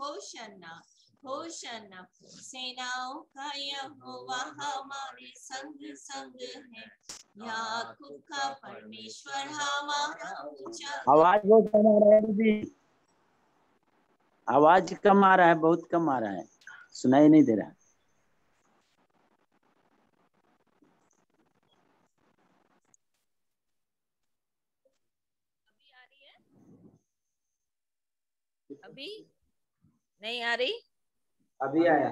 होशन्ना होशन्ना सेनाओं का यहोवा हमारे संग संग है। याकूब का परमेश्वर हमारा ऊंचा। आवाज बहुत कम आ रहा है दीदी, आवाज कम आ रहा है, बहुत कम आ रहा है, सुनाई नहीं दे रहा। अभी आ रही है? अभी नहीं आ रही? अभी आया।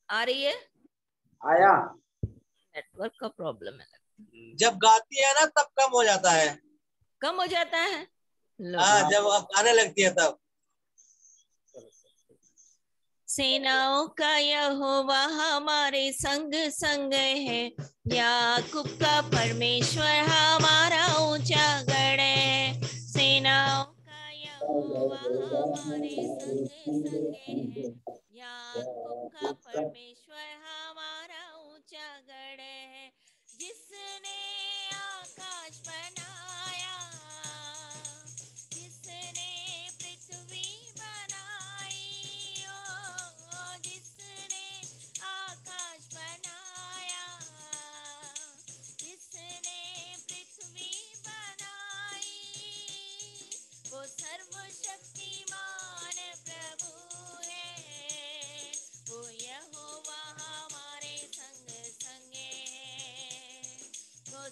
आ रही है? आया। नेटवर्क का प्रॉब्लम है। जब गाती है ना तब कम हो जाता है। कम हो जाता है। लो। हाँ, जब अब आने लगती है तब। सेनाओं का यहोवा हमारे संग संग है, याकूब का परमेश्वर हमारा ऊंचा गढ़ है। सेनाओं का यहोवा हमारे संग संग है, याकूब का परमेश्वर हमारा ऊंचा गढ़ है। जिसने आकाश बनाया, जिसने पृथ्वी बनाई, ओ जिसने आकाश बनाया, जिसने पृथ्वी बनाई, वो सर्वशक्तिमान प्रभु है, वो यहोवा हमारे संग संग है, वो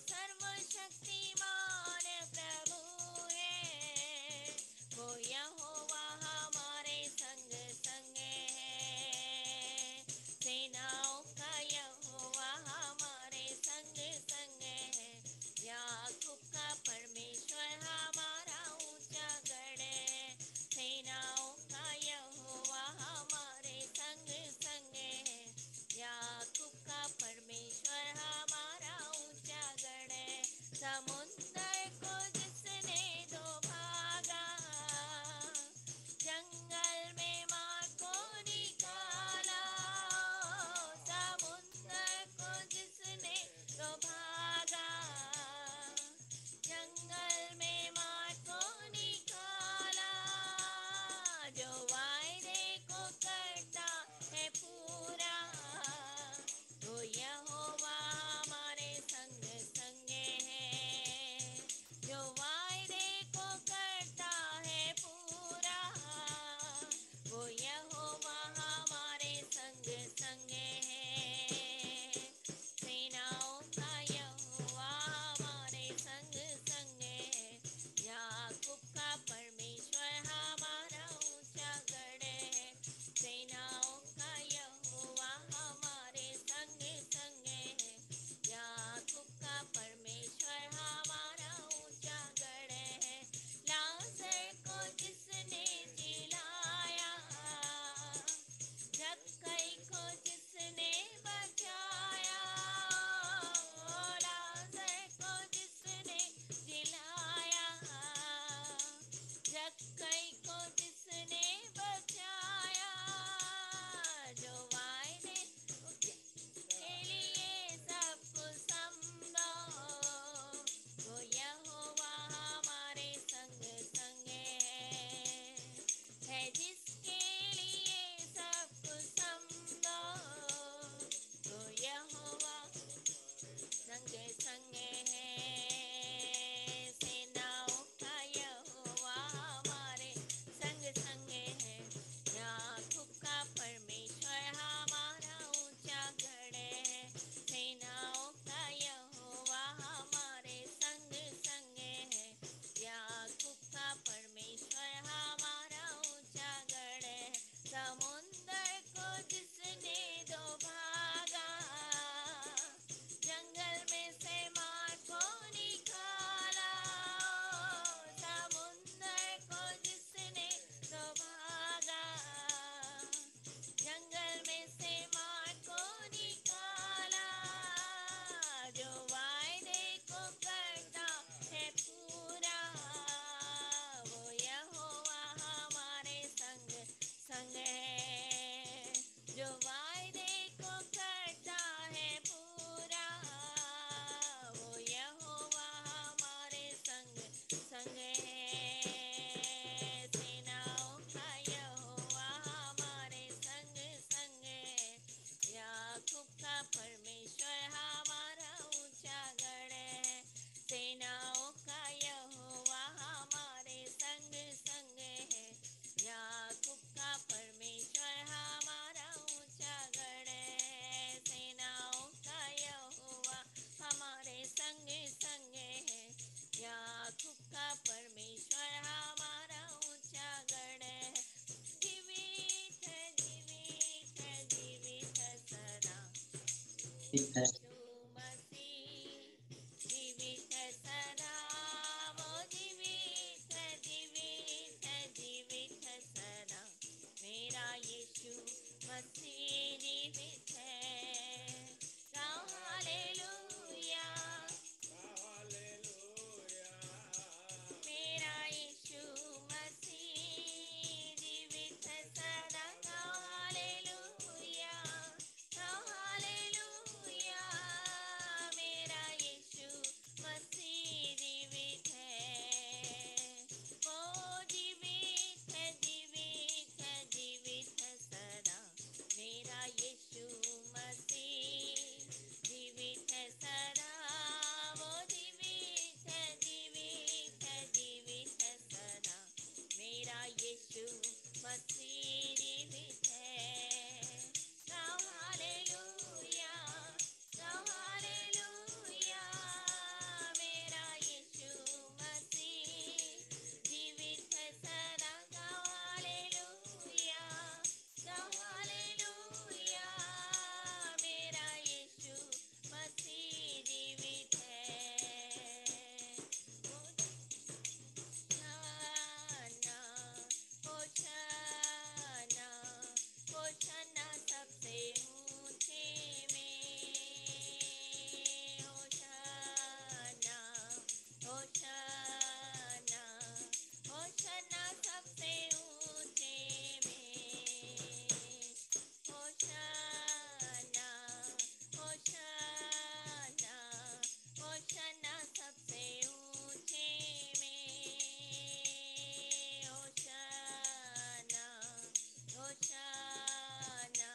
ठीक है। यीशु मसीह जीवित है सदा, वो जीवित है, जीवित है, जीवित है सदा। मेरा यीशु मसीह जीवित है। हालेलुया, मेरा यीशु मसीह जीवित है सदा। हालेलुया, हालेलुया, मेरा यीशु मसीह जीवित है। वो जीवित है, जीवित है, जीवित है सदा। मेरा यीशु मसीह जीवित है सदा। वो जीवित है, जीवित है, जीवित है सदा। मेरा यीशु मसीह जीवित है। गाओ हालेलुया, गाओ हालेलुया, मेरा यीशु मसीह जीवित है सदा। गाओ हालेलुया, गाओ हालेलुया, मेरा यीशु मसीह जीवित है। होशाना, होशाना, होशाना सबसे ऊंचे में। होशाना, होशाना, होशाना सबसे ऊंचे में। होशाना, होशाना, होशाना सबसे ऊंचे में। होशाना, होशाना,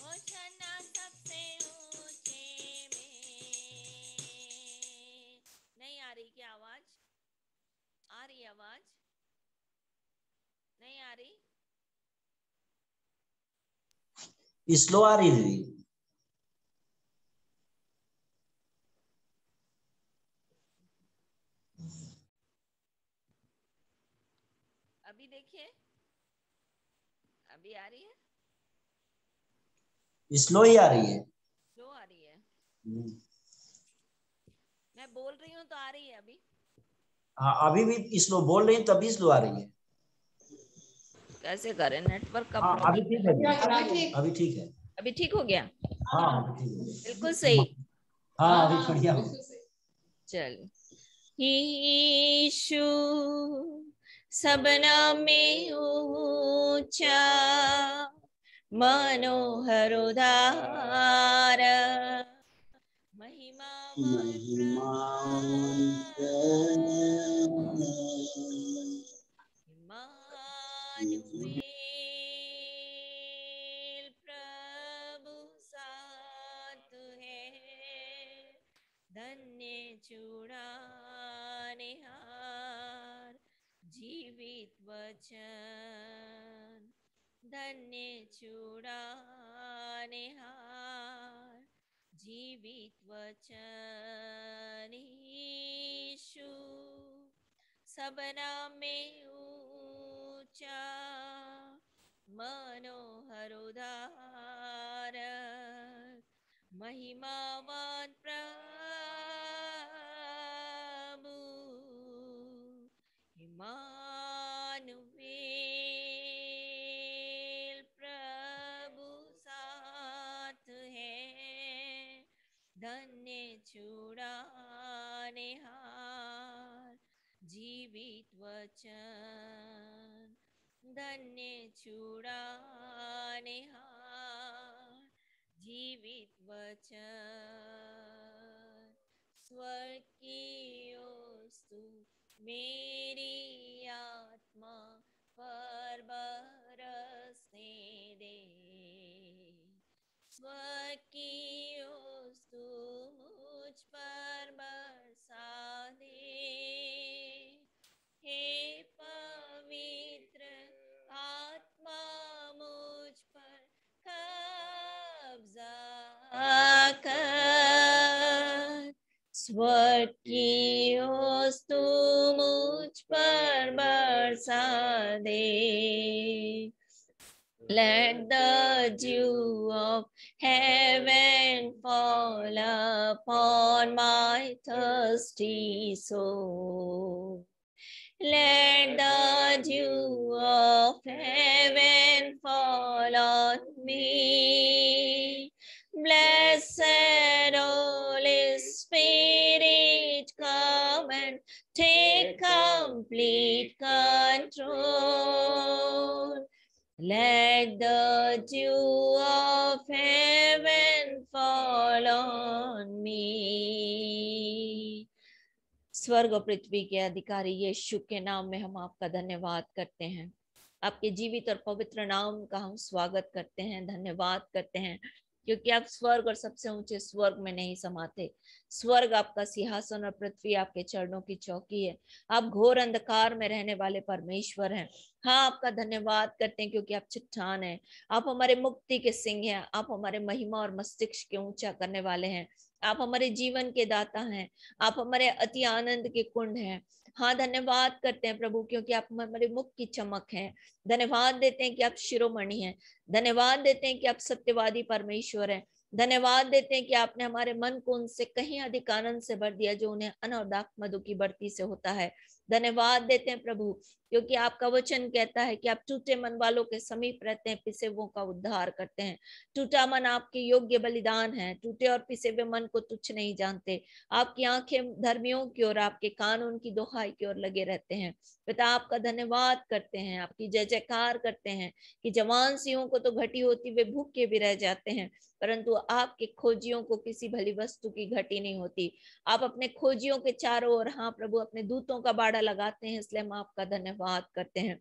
होशाना सबसे ऊंचे में। नहीं आ रही क्या आवाज? आ रही आवाज? नहीं आ रही? स्लो आ रही है। अभी देखिए, अभी आ रही है? स्लो ही आ रही है। स्लो आ रही है? मैं बोल रही हूँ तो आ रही है अभी? हाँ अभी भी स्लो बोल रही है, तभी स्लो आ रही है। कैसे करें, नेटवर्क का हाँ अभी ठीक है, अभी ठीक है। अभी ठीक हो गया? हाँ अभी ठीक है। बिल्कुल सही। हाँ अभी बढ़िया हो। चल, यीशु सबना में ऊंचा, मनोहर उदार, महिमावान इम्मानुएल, प्रभु साथ है। धन्य चूड़ाने हार, जीवित वचन। धन्य चूड़ाने हार, जीवित वचन। यीशु सबना में ऊंचा, मनोहर उदार, महिमावान प्रभु, इम्मानुएल, प्रभु साथ है। धन्य चूड़ाने हार, जीवित वचन। धन्य चूड़ाने हार, जीवित वचन। स्वर्ग की वस्तु मेरी आत्मा पर बरसने दे। स्वर्ग की वस्तु मुझ पर बरसा दे। हे पवित्र आत्मा मुझ पर कब्जा कर। स्वर्ग की वस्तु मुझ पर बरसा दे। Let the dew of heaven fall upon my thirsty soul. Let the dew of heaven fall on me. Blessed Holy Spirit, come and take complete control. Let the dew of heaven fall on me. स्वर्ग और पृथ्वी के अधिकारी यीशु के नाम में हम आपका धन्यवाद करते हैं। आपके जीवित और पवित्र नाम का हम स्वागत करते हैं, धन्यवाद करते हैं, क्योंकि आप स्वर्ग और सबसे ऊंचे स्वर्ग में नहीं समाते। स्वर्ग आपका सिंहासन और पृथ्वी आपके चरणों की चौकी है। आप घोर अंधकार में रहने वाले परमेश्वर हैं। हाँ, आपका धन्यवाद करते हैं क्योंकि आप चट्टान हैं, आप हमारे मुक्ति के सिंह हैं, आप हमारे महिमा और मस्तिष्क के ऊंचा करने वाले हैं, आप हमारे जीवन के दाता हैं, आप हमारे अति आनंद के कुंड हैं। हाँ, धन्यवाद करते हैं प्रभु, क्योंकि आप हमारे मुख की चमक हैं। धन्यवाद देते हैं कि आप शिरोमणि हैं। धन्यवाद देते हैं कि आप सत्यवादी परमेश्वर हैं। धन्यवाद देते हैं कि आपने हमारे मन को उनसे कहीं अधिक आनंद से भर दिया जो उन्हें अनौदाक मधु की बढ़ती से होता है। धन्यवाद देते हैं प्रभु, क्योंकि आपका वचन कहता है कि आप टूटे मन वालों के समीप रहते हैं, पिसे हुओं का उद्धार करते हैं। टूटा मन आपके योग्य बलिदान है। टूटे और पिसे हुए मन को तुच्छ नहीं जानते। आपकी आंखें धर्मियों की ओर, आपके कान उनकी दोहाई की ओर लगे रहते हैं। पिता, आपका धन्यवाद करते हैं, आपकी जय जयकार करते हैं कि जवान सिंहों को तो घटी होती वे भूखे भी रह जाते हैं, परंतु आपके खोजियों को किसी भली वस्तु की घटी नहीं होती। आप अपने खोजियों के चारों ओर, हाँ प्रभु, अपने दूतों का बाड़ा लगाते हैं, इसलिए हम आपका धन्यवाद करते हैं,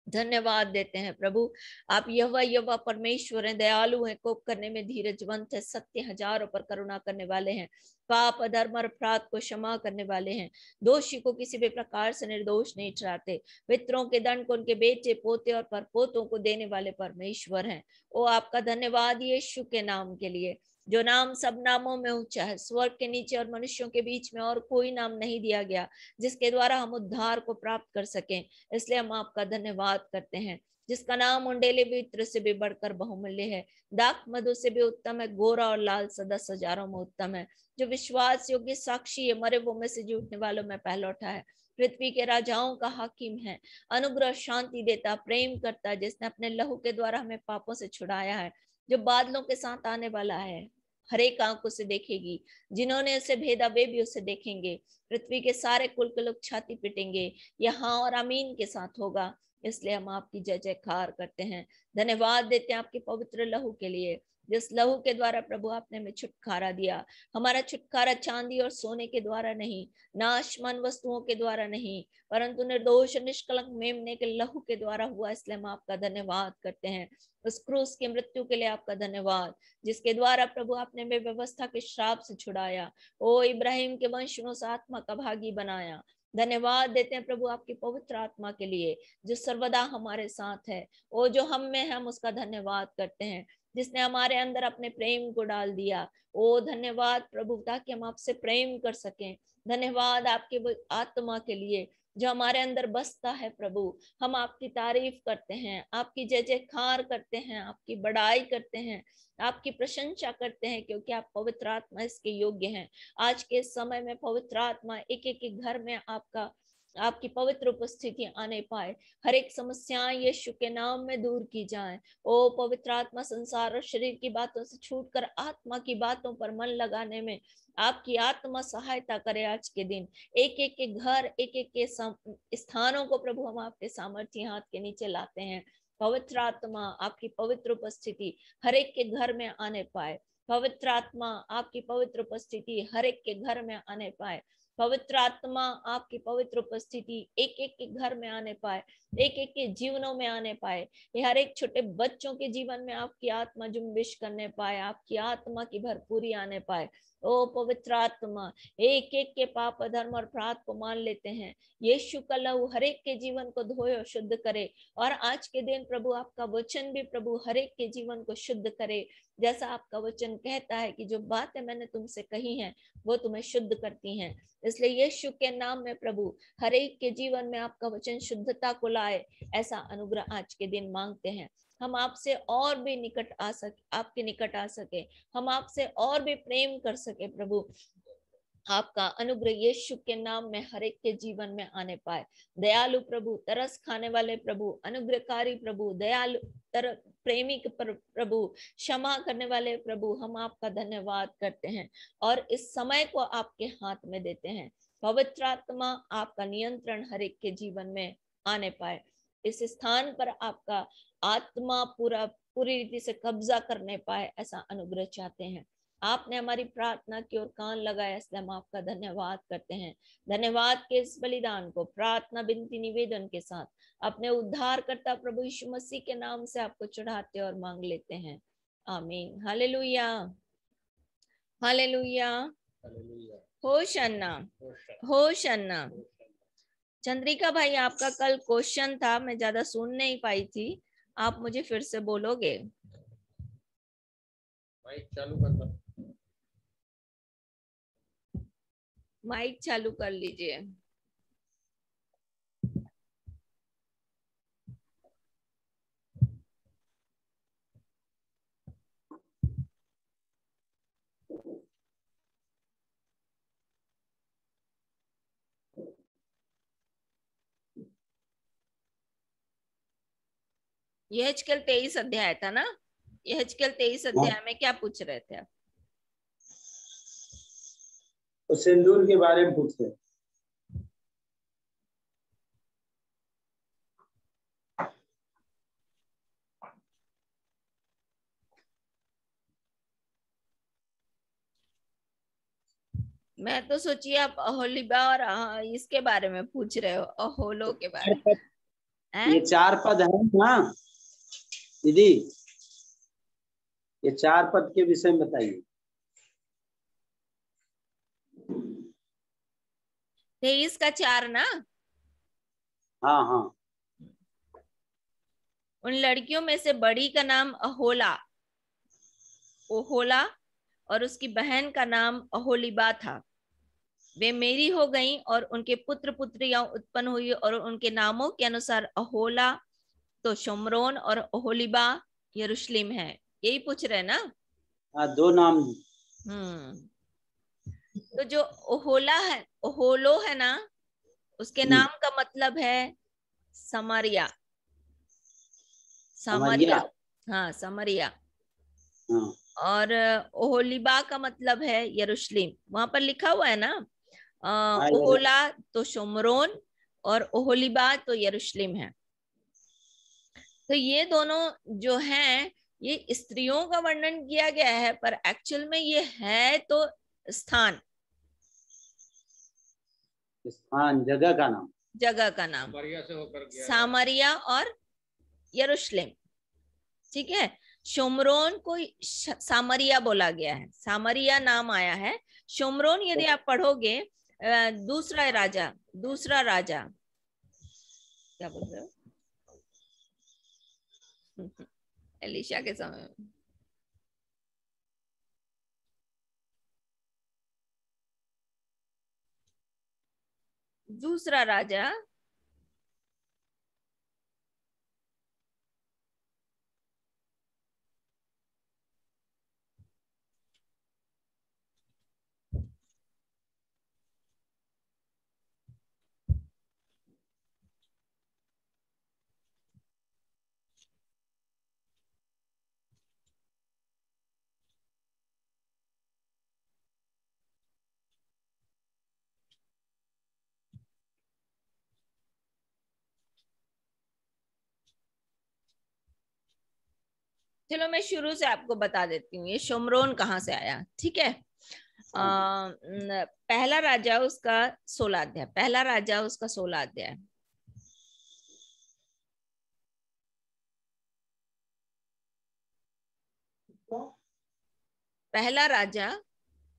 धन्यवाद देते हैं प्रभु। आप यहोवा परमेश्वर हैं, दयालु हैं, कोप करने में धीरजवंत है, सत्य हजारों पर करुणा करने वाले हैं, पाप अधर्म और अपराध को क्षमा करने वाले हैं, दोषी को किसी भी प्रकार से निर्दोष नहीं ठहराते, पितरों के दंड को उनके बेटे पोते और परपोतों को देने वाले परमेश्वर हैं। ओ आपका धन्यवाद यीशु के नाम के लिए, जो नाम सब नामों में ऊंचा है। स्वर्ग के नीचे और मनुष्यों के बीच में और कोई नाम नहीं दिया गया जिसके द्वारा हम उद्धार को प्राप्त कर सकें, इसलिए हम आपका धन्यवाद करते हैं। जिसका नाम उंडेले इत्र से भी बढ़कर बहुमूल्य है, दाख मधु से भी उत्तम है, गोरा और लाल सदा हजारों में उत्तम है, जो विश्वास योग्य साक्षी है, मरे वो में से जुटने वालों में पहला उठा है, पृथ्वी के राजाओं का हाकिम है, अनुग्रह शांति देता, प्रेम करता, जिसने अपने लहू के द्वारा हमें पापों से छुड़ाया है, जो बादलों के साथ आने वाला है, हर एक आंख उसे देखेगी, जिन्होंने उसे भेदा वे भी उसे देखेंगे, पृथ्वी के सारे कुल के लोग छाती पिटेंगे, यहाँ और आमीन के साथ होगा। इसलिए हम आपकी जय जयकार करते हैं, धन्यवाद देते हैं आपके पवित्र लहू के लिए, जिस लहू के द्वारा प्रभु आपने हमें छुटकारा दिया। हमारा छुटकारा चांदी और सोने के द्वारा नहीं, नाशमान वस्तुओं के द्वारा नहीं, परंतु निर्दोष निष्कलंक मेमने के लहू के द्वारा हुआ। इसलिए हम आपका धन्यवाद करते हैं। उस क्रूस की मृत्यु के लिए आपका धन्यवाद, जिसके द्वारा प्रभु आपने हमें व्यवस्था के श्राप से छुड़ाया, ओ इब्राहिम के वंश में उस आत्मा का भागी बनाया। धन्यवाद देते हैं प्रभु आपकी पवित्र आत्मा के लिए, जो सर्वदा हमारे साथ है। ओ जो हम में है, हम उसका धन्यवाद करते हैं, जिसने हमारे अंदर अपने प्रेम को डाल दिया। ओ धन्यवाद प्रभु, ताकि हम आपसे प्रेम कर सकें। धन्यवाद आपके आत्मा के लिए जो हमारे अंदर बसता है प्रभु। हम आपकी तारीफ करते हैं, आपकी जय जयकार करते हैं, आपकी बड़ाई करते हैं, आपकी प्रशंसा करते हैं, क्योंकि आप पवित्र आत्मा इसके योग्य हैं। आज के समय में पवित्र आत्मा एक एक घर में आपकी पवित्र उपस्थिति आने पाए, हर एक समस्याएं यीशु के नाम में दूर की जाएं। ओ पवित्र आत्मा, संसार और शरीर की बातों से छूटकर आत्मा की बातों पर मन लगाने में आपकी आत्मा सहायता करे। आज के दिन एक एक के घर, एक एक के स्थानों को प्रभु हम आपके सामर्थ्य हाथ के नीचे लाते हैं। पवित्र आत्मा, आपकी पवित्र उपस्थिति हर एक के घर में आने पाए। पवित्र आत्मा, आपकी पवित्र उपस्थिति हर एक के घर में आने पाए। पवित्र आत्मा, आपकी पवित्र उपस्थिति एक एक के घर में आने पाए, एक एक के जीवनों में आने पाए। ये हर एक छोटे बच्चों के जीवन में आपकी आत्मा जुम्बिश करने पाए, आपकी आत्मा की भरपूरी आने पाए। ओ पवित्र आत्मा, एक एक के पाप धर्म और अपराध को मान लेते हैं। यीशु का लहू हर एक के जीवन को धोए और शुद्ध करे। और आज के दिन प्रभु आपका वचन भी प्रभु हर एक के जीवन को शुद्ध करे। जैसा आपका वचन कहता है कि जो बातें मैंने तुमसे कही हैं वो तुम्हें शुद्ध करती हैं। इसलिए यीशु के नाम में प्रभु हर एक के जीवन में आपका वचन शुद्धता को लाए, ऐसा अनुग्रह आज के दिन मांगते हैं। हम आपसे और भी निकट आ सके, आपके निकट आ सके, हम आपसे और भी प्रेम कर सके प्रभु। आपका अनुग्रह यीशु के नाम में हर एक के जीवन में आने पाए। दयालु प्रभु, तरस खाने वाले प्रभु, अनुग्रहकारी प्रभु, दयालु प्रेमी प्रभु, क्षमा करने वाले प्रभु, हम आपका धन्यवाद करते हैं और इस समय को आपके हाथ में देते हैं। पवित्र आत्मा आपका नियंत्रण हर एक के जीवन में आने पाए। इस स्थान पर आपका आत्मा पूरी रीति से कब्जा करने पाए, ऐसा अनुग्रह चाहते हैं। आपने हमारी प्रार्थना की ओर कान लगाया, इसलिए हम आपका धन्यवाद करते हैं। धन्यवाद के इस बलिदान को प्रार्थना विनती निवेदन के साथ अपने उद्धारकर्ता प्रभु यीशु मसीह के नाम से आपको चढ़ाते और मांग लेते हैं। आमीन। हालेलुया, हालेलुया, होशाना, होशाना। चंद्रिका भाई, आपका कल क्वेश्चन था, मैं ज्यादा सुन नहीं पाई थी, आप मुझे फिर से बोलोगे? माइक चालू करना। माइक चालू कर लीजिए। यहेजकेल 23 अध्याय था ना? यहेजकेल 23 अध्याय में क्या पूछ रहे थे आप? तो सिंदूर के बारे में पूछ रहे। मैं तो सोचिए आप अहोलिबा और इसके बारे में पूछ रहे हो, अहोलो के बारे में। ये 4 पद है ना दीदी, ये 4 पद के विषय में बताइए। 23 का 4 ना? हाँ हाँ। उन लड़कियों में से बड़ी का नाम ओहोला और उसकी बहन का नाम अहोलिबा था। वे मेरी हो गईं और उनके पुत्र पुत्रियां उत्पन्न हुई और उनके नामों के अनुसार अहोला तो शमरोन और ओहोलिबा यरूशलेम है। यही पूछ रहे ना? हाँ, 2 नाम। तो जो ओहोला है, ओहोलो है ना, उसके नाम का मतलब है समारिया। समारिया, हाँ समारिया। हाँ। और ओहोलिबा का मतलब है यरूशलेम। वहां पर लिखा हुआ है ना, ओहोला तो शमरोन और ओहोलिबा तो यरूशलेम है। तो ये दोनों जो हैं, ये स्त्रियों का वर्णन किया गया है, पर एक्चुअल में ये है तो स्थान, जगह का नाम, जगह का नाम सामरिया और यरूशलेम। ठीक है, शोमरोन को सामरिया बोला गया है, सामरिया नाम आया है। शोमरोन यदि आप पढ़ोगे दूसरा राजा क्या बोल रहे हो एलिशा के समय में, दूसरा राजा चलो मैं शुरू से आपको बता देती हूँ ये शोमरोन कहाँ से आया। ठीक है, पहला राजा उसका 16 अध्याय, पहला राजा उसका 16 अध्याय। पहला राजा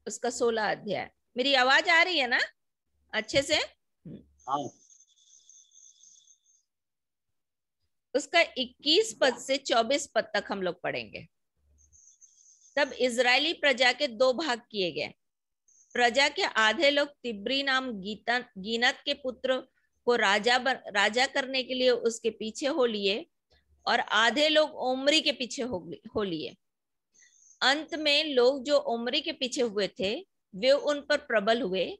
उसका 16 अध्याय। मेरी आवाज आ रही है ना अच्छे से? हाँ। उसका 21 पद से 24 पद तक हम लोग पढ़ेंगे। तब इजरायली प्रजा के 2 भाग किए गए। प्रजा के आधे लोग तिब्री नाम गीनत के पुत्र को राजा करने के लिए उसके पीछे हो लिए और आधे लोग ओमरी के पीछे हो लिए। अंत में लोग जो ओमरी के पीछे हुए थे वे उन पर प्रबल हुए,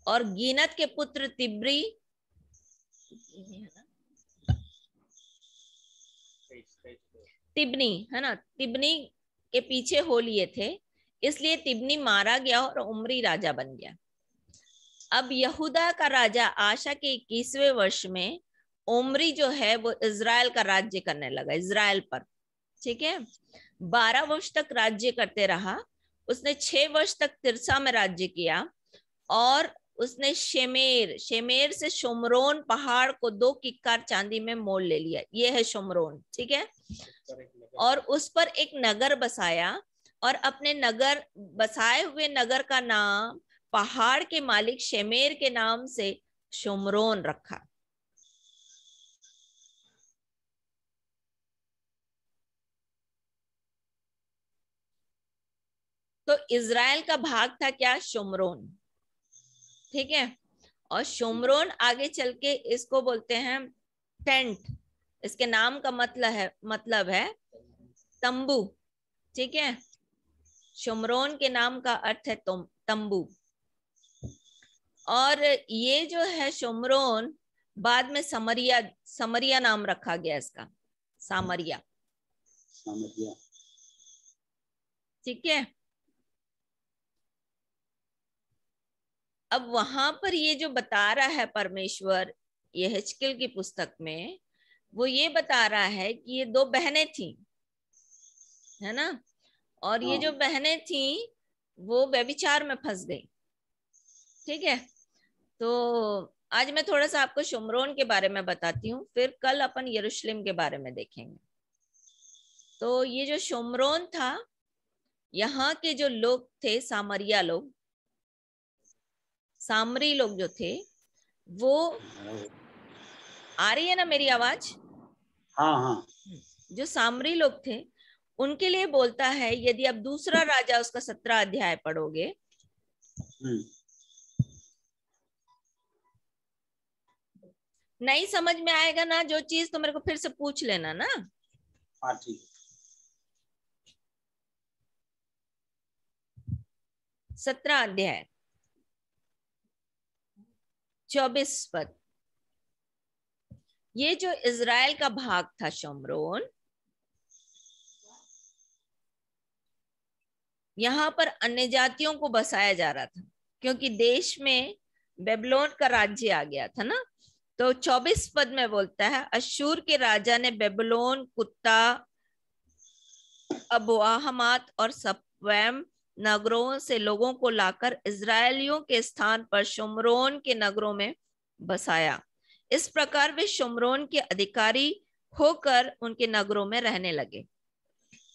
और गीनत के पुत्र तिब्री तिब्नी है ना, तिब्नी के पीछे हो लिए थे, इसलिए तिब्नी मारा गया और उमरी राजा बन गया। अब यहूदा का राजा आशा के 21वें वर्ष में उमरी जो है वो इजराइल का राज्य करने लगा, इजराइल पर। ठीक है, 12 वर्ष तक राज्य करते रहा। उसने 6 वर्ष तक तिरसा में राज्य किया, और उसने शेमेर से शुमरोन पहाड़ को 2 किक्कार चांदी में मोल ले लिया। ये है शुमरोन, ठीक है। और उस पर एक नगर बसाया, और अपने नगर बसाए हुए नगर का नाम पहाड़ के मालिक शेमेर के नाम से शुमरोन रखा। तो इजराइल का भाग था क्या? शुमरोन, ठीक है। और शुमरोन आगे चल के इसको बोलते हैं टेंट। इसके नाम का मतलब है तंबू, ठीक है। शुमरोन के नाम का अर्थ है तंबू। और ये जो है शुमरोन बाद में समरिया नाम रखा गया इसका, सामरिया, ठीक है। अब वहां पर ये जो बता रहा है परमेश्वर यहेजकेल की पुस्तक में, वो ये बता रहा है कि ये 2 बहनें थी, है ना। और ये जो बहनें थी वो व्यभिचार में फंस गई, ठीक है। तो आज मैं थोड़ा सा आपको शुमरोन के बारे में बताती हूँ, फिर कल अपन यरूशलेम के बारे में देखेंगे। तो ये जो शुमरोन था, यहाँ के जो लोग थे सामरिया लोग, सामरी लोग जो थे, वो आ रही है ना मेरी आवाज? हाँ हाँ। जो सामरी लोग थे उनके लिए बोलता है, यदि आप दूसरा राजा उसका 17 अध्याय पढ़ोगे, नहीं समझ में आएगा ना जो चीज, तो मेरे को फिर से पूछ लेना ना। हाँ ठीक। 17 अध्याय 24 पद। ये जो इजराइल का भाग था शुमरोन, यहाँ पर अन्य जातियों को बसाया जा रहा था, क्योंकि देश में बेबीलोन का राज्य आ गया था ना। तो 24 पद में बोलता है, अश्शूर के राजा ने बेबीलोन, कुत्ता, अबोहमात और सपवैम नगरों से लोगों को लाकर इजरायलियों के स्थान पर शुमरोन के नगरों में बसाया। इस प्रकार वे शुमरोन के अधिकारी होकर उनके नगरों में रहने लगे।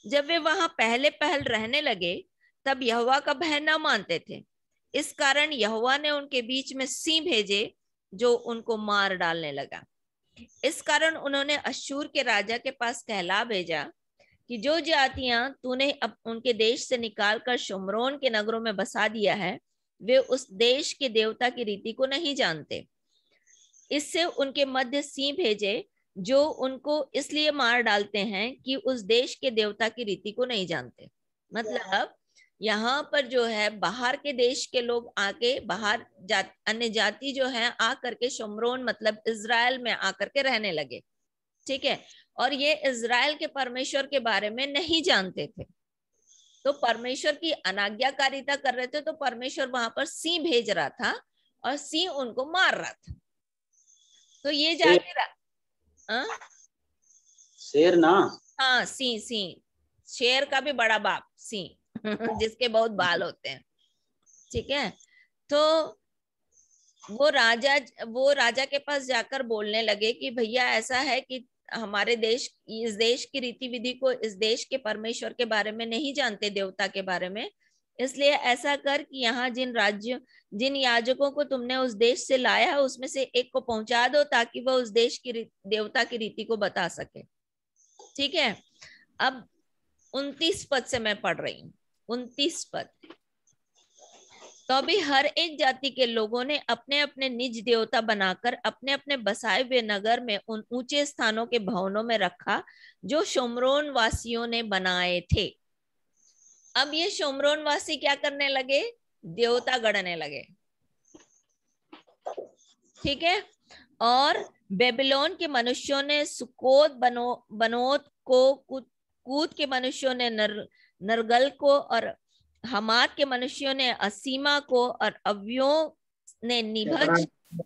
जब वे वहां पहले रहने लगे, तब यहोवा का भय न मानते थे। इस कारण यहोवा ने उनके बीच में सिंह भेजे, जो उनको मार डालने लगा। इस कारण उन्होंने अश्शूर के राजा के पास कहला भेजा कि जो जातियां तूने अब उनके देश से निकालकर शुमरोन के नगरों में बसा दिया है, वे उस देश के देवता की रीति को नहीं जानते। इससे उनके मध्य सिंह भेजे, जो उनको इसलिए मार डालते हैं कि उस देश के देवता की रीति को नहीं जानते। मतलब यहाँ पर जो है बाहर के देश के लोग आके, बाहर अन्य जाति जो है आकर के शुमरोन मतलब इजराइल में आकर के रहने लगे, ठीक है। और ये इजराइल के परमेश्वर के बारे में नहीं जानते थे, तो परमेश्वर की अनाज्ञाकारिता कर रहे थे। तो परमेश्वर वहां पर सिंह भेज रहा था और सिंह उनको मार रहा था। तो ये जाके शेर ना, हाँ सिंह, शेर का भी बड़ा बाप सिंह जिसके बहुत बाल होते हैं, ठीक है। तो वो राजा के पास जाकर बोलने लगे कि भैया ऐसा है कि हमारे देश, इस देश की रीति विधि को, इस देश के परमेश्वर के बारे में नहीं जानते, देवता के बारे में। इसलिए ऐसा कर कि यहाँ जिन याजकों को तुमने उस देश से लाया है उसमें से एक को पहुंचा दो, ताकि वह उस देश की देवता की रीति को बता सके, ठीक है। अब 29 पद से मैं पढ़ रही हूँ, 29 पद। तो भी हर एक जाति के लोगों ने अपने अपने निज देवता बनाकर अपने अपने बसाए हुए नगर में उन ऊंचे स्थानों के भवनों में रखा जो शोमरोन वासियों ने बनाए थे। अब ये शोमरोन वासी क्या करने लगे? देवता गढ़ने लगे। ठीक है। और बेबीलोन के मनुष्यों ने सुकोत बनोत को, कूद के मनुष्यों ने नरगल को, और हमात के मनुष्यों ने असीमा को, और अव्यों ने निभज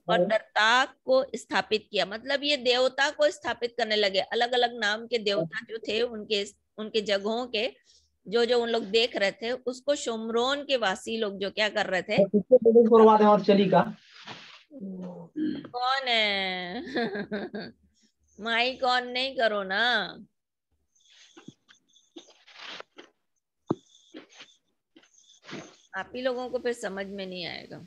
और दर्ताक को स्थापित किया। मतलब ये देवता को स्थापित करने लगे। अलग अलग नाम के देवता जो थे उनके जगहों के जो उन लोग देख रहे थे, उसको शोमरोन के वासी लोग जो क्या कर रहे थे, चली का कौन है माइक ऑन नहीं करो ना। आप ही लोगों को फिर समझ में नहीं आएगा।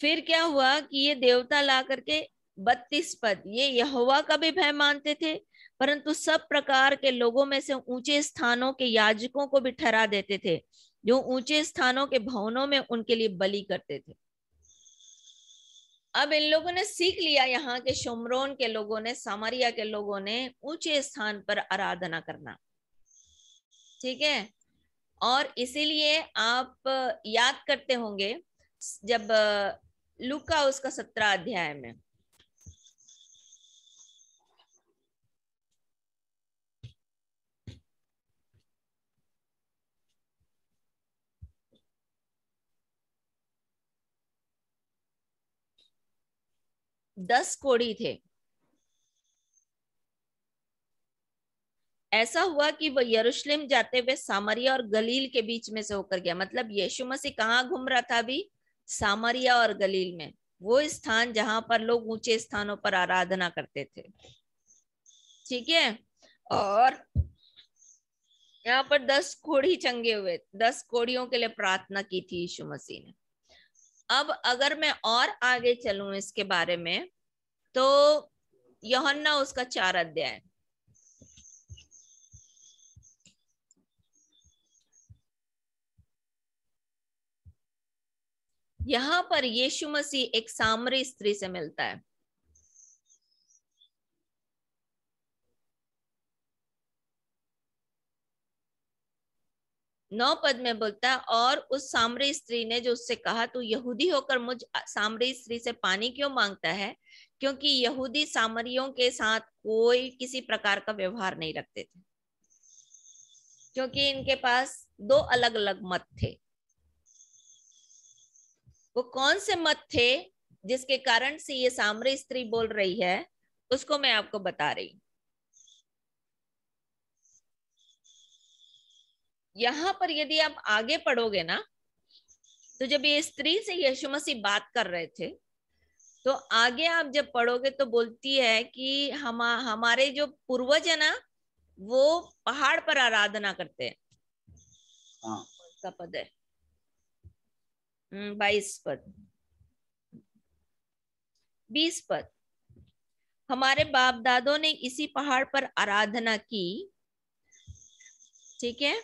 फिर क्या हुआ कि ये देवता ला करके 32 पद, ये यहोवा का भी भय मानते थे, परंतु सब प्रकार के लोगों में से ऊंचे स्थानों के याजकों को भी ठहरा देते थे, जो ऊंचे स्थानों के भवनों में उनके लिए बलि करते थे। अब इन लोगों ने सीख लिया, यहाँ के शोमरोन के लोगों ने, सामरिया के लोगों ने ऊंचे स्थान पर आराधना करना। ठीक है। और इसीलिए आप याद करते होंगे जब लूका उसका 17 अध्याय में दस कोढ़ी थे। ऐसा हुआ कि वह यरूशलेम जाते हुए सामरिया और गलील के बीच में से होकर गया। मतलब यीशु मसीह कहाँ घूम रहा था अभी? सामरिया और गलील में, वो स्थान जहां पर लोग ऊंचे स्थानों पर आराधना करते थे। ठीक है। और यहाँ पर 10 कोढ़ी चंगे हुए, 10 कोढ़ियों के लिए प्रार्थना की थी यीशु मसीह ने। अब अगर मैं और आगे चलूं इसके बारे में, तो यूहन्ना उसका 4 अध्याय, यहां पर यीशु मसीह एक सामरी स्त्री से मिलता है। नौ पद में बोलता है, और उस सामरी स्त्री ने जो उससे कहा, तू यहूदी होकर मुझ सामरी स्त्री से पानी क्यों मांगता है? क्योंकि यहूदी सामरियों के साथ कोई किसी प्रकार का व्यवहार नहीं रखते थे, क्योंकि इनके पास दो अलग अलग मत थे। वो कौन से मत थे जिसके कारण से ये सामरी स्त्री बोल रही है, उसको मैं आपको बता रही हूं। यहां पर यदि आप आगे पढ़ोगे ना, तो जब ये स्त्री से यीशु मसीह बात कर रहे थे, तो आगे आप जब पढ़ोगे तो बोलती है कि हमारे जो पूर्वज है ना, वो पहाड़ पर आराधना करते हैं। का पद है 22 पद, 20 पद, हमारे बाप दादों ने इसी पहाड़ पर आराधना की। ठीक है।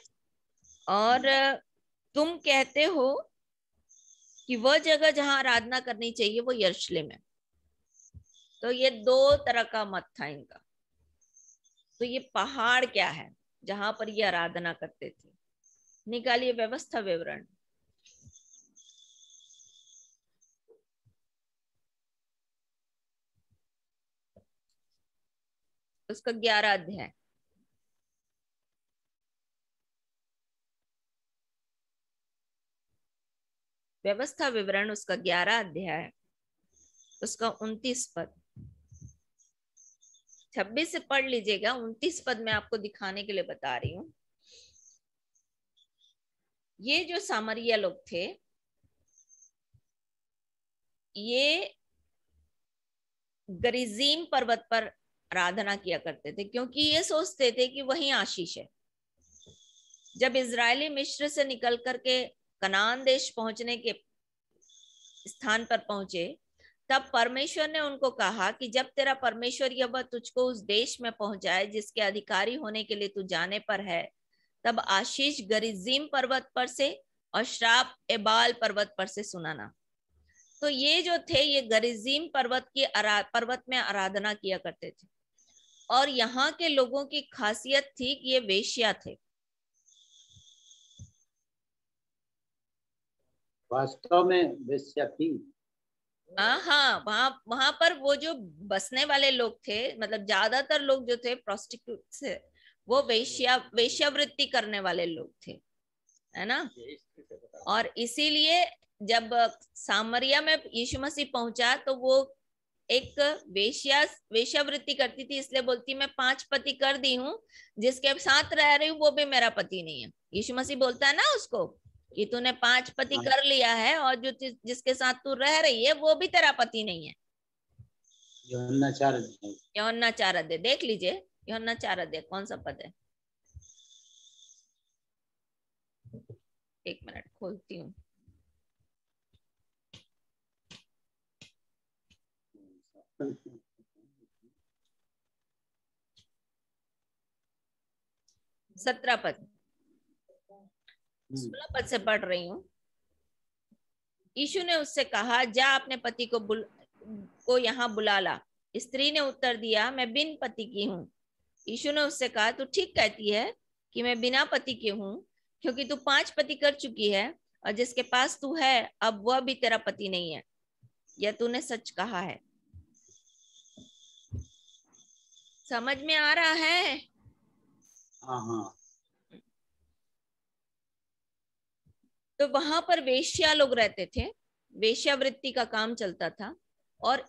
और तुम कहते हो कि वह जगह जहां आराधना करनी चाहिए वो यरूशलेम है। तो ये दो तरह का मत था इनका। तो ये पहाड़ क्या है जहां पर ये आराधना करते थे? निकालिए व्यवस्था विवरण, उसका 11 अध्याय। व्यवस्था विवरण उसका 11 अध्याय, उसका 29 पद। 26 से पढ़ लीजिएगा, 29 पद में आपको दिखाने के लिए बता रही हूं। ये जो सामरिया लोग थे, ये गरिजीम पर्वत पर आराधना किया करते थे, क्योंकि ये सोचते थे कि वही आशीष है। जब इजरायली मिस्र से निकल करके कनान देश पहुंचने के स्थान पर पहुंचे, तब परमेश्वर ने उनको कहा कि जब तेरा परमेश्वर यहोवा तुझको उस देश में पहुंचाए जिसके अधिकारी होने के लिए तू जाने पर है, तब आशीष गरिजीम पर्वत पर से और श्राप एबाल पर्वत पर से सुनाना। तो ये जो थे, ये गरिजीम पर्वत में आराधना किया करते थे, और यहाँ के लोगों की खासियत थी कि ये वेश्या थे। वास्तव में वेश्या थी। हाँ, वहां पर वो जो बसने वाले लोग थे, मतलब ज्यादातर लोग जो थे प्रोस्टिट्यूट थे, वो वेश्यावृत्ति करने वाले लोग थे, है ना। और इसीलिए जब सामरिया में यीशु मसीह पहुंचा तो वो एक वेश्यावृत्ति करती थी, इसलिए बोलती मैं 5 पति कर दी हूँ, जिसके साथ रह रही हूँ वो भी मेरा पति नहीं है। यीशु मसीह बोलता है ना उसको कि तूने 5 पति कर लिया है, और जो जिसके साथ तू रह रही है वो भी तेरा पति नहीं है। यूहन्ना 4 अध्याय देख लीजिए, यूहन्ना 4 अध्याय कौन सा पद है? 1 मिनट खोलती हूँ। सत्रह पद 16 पद से पढ़ रही हूँ। यीशु ने उससे कहा, जा अपने पति को यहाँ बुला ला। स्त्री ने उत्तर दिया, मैं बिन पति की हूँ। यीशु ने उससे कहा, तू ठीक कहती है कि मैं बिना पति की हूँ, क्योंकि तू 5 पति कर चुकी है, और जिसके पास तू है अब वह भी तेरा पति नहीं है। यह तूने सच कहा है। समझ में आ रहा है? हाँ। तो वहां पर वेश्या लोग रहते थे, वेश्यावृत्ति का काम चलता था, और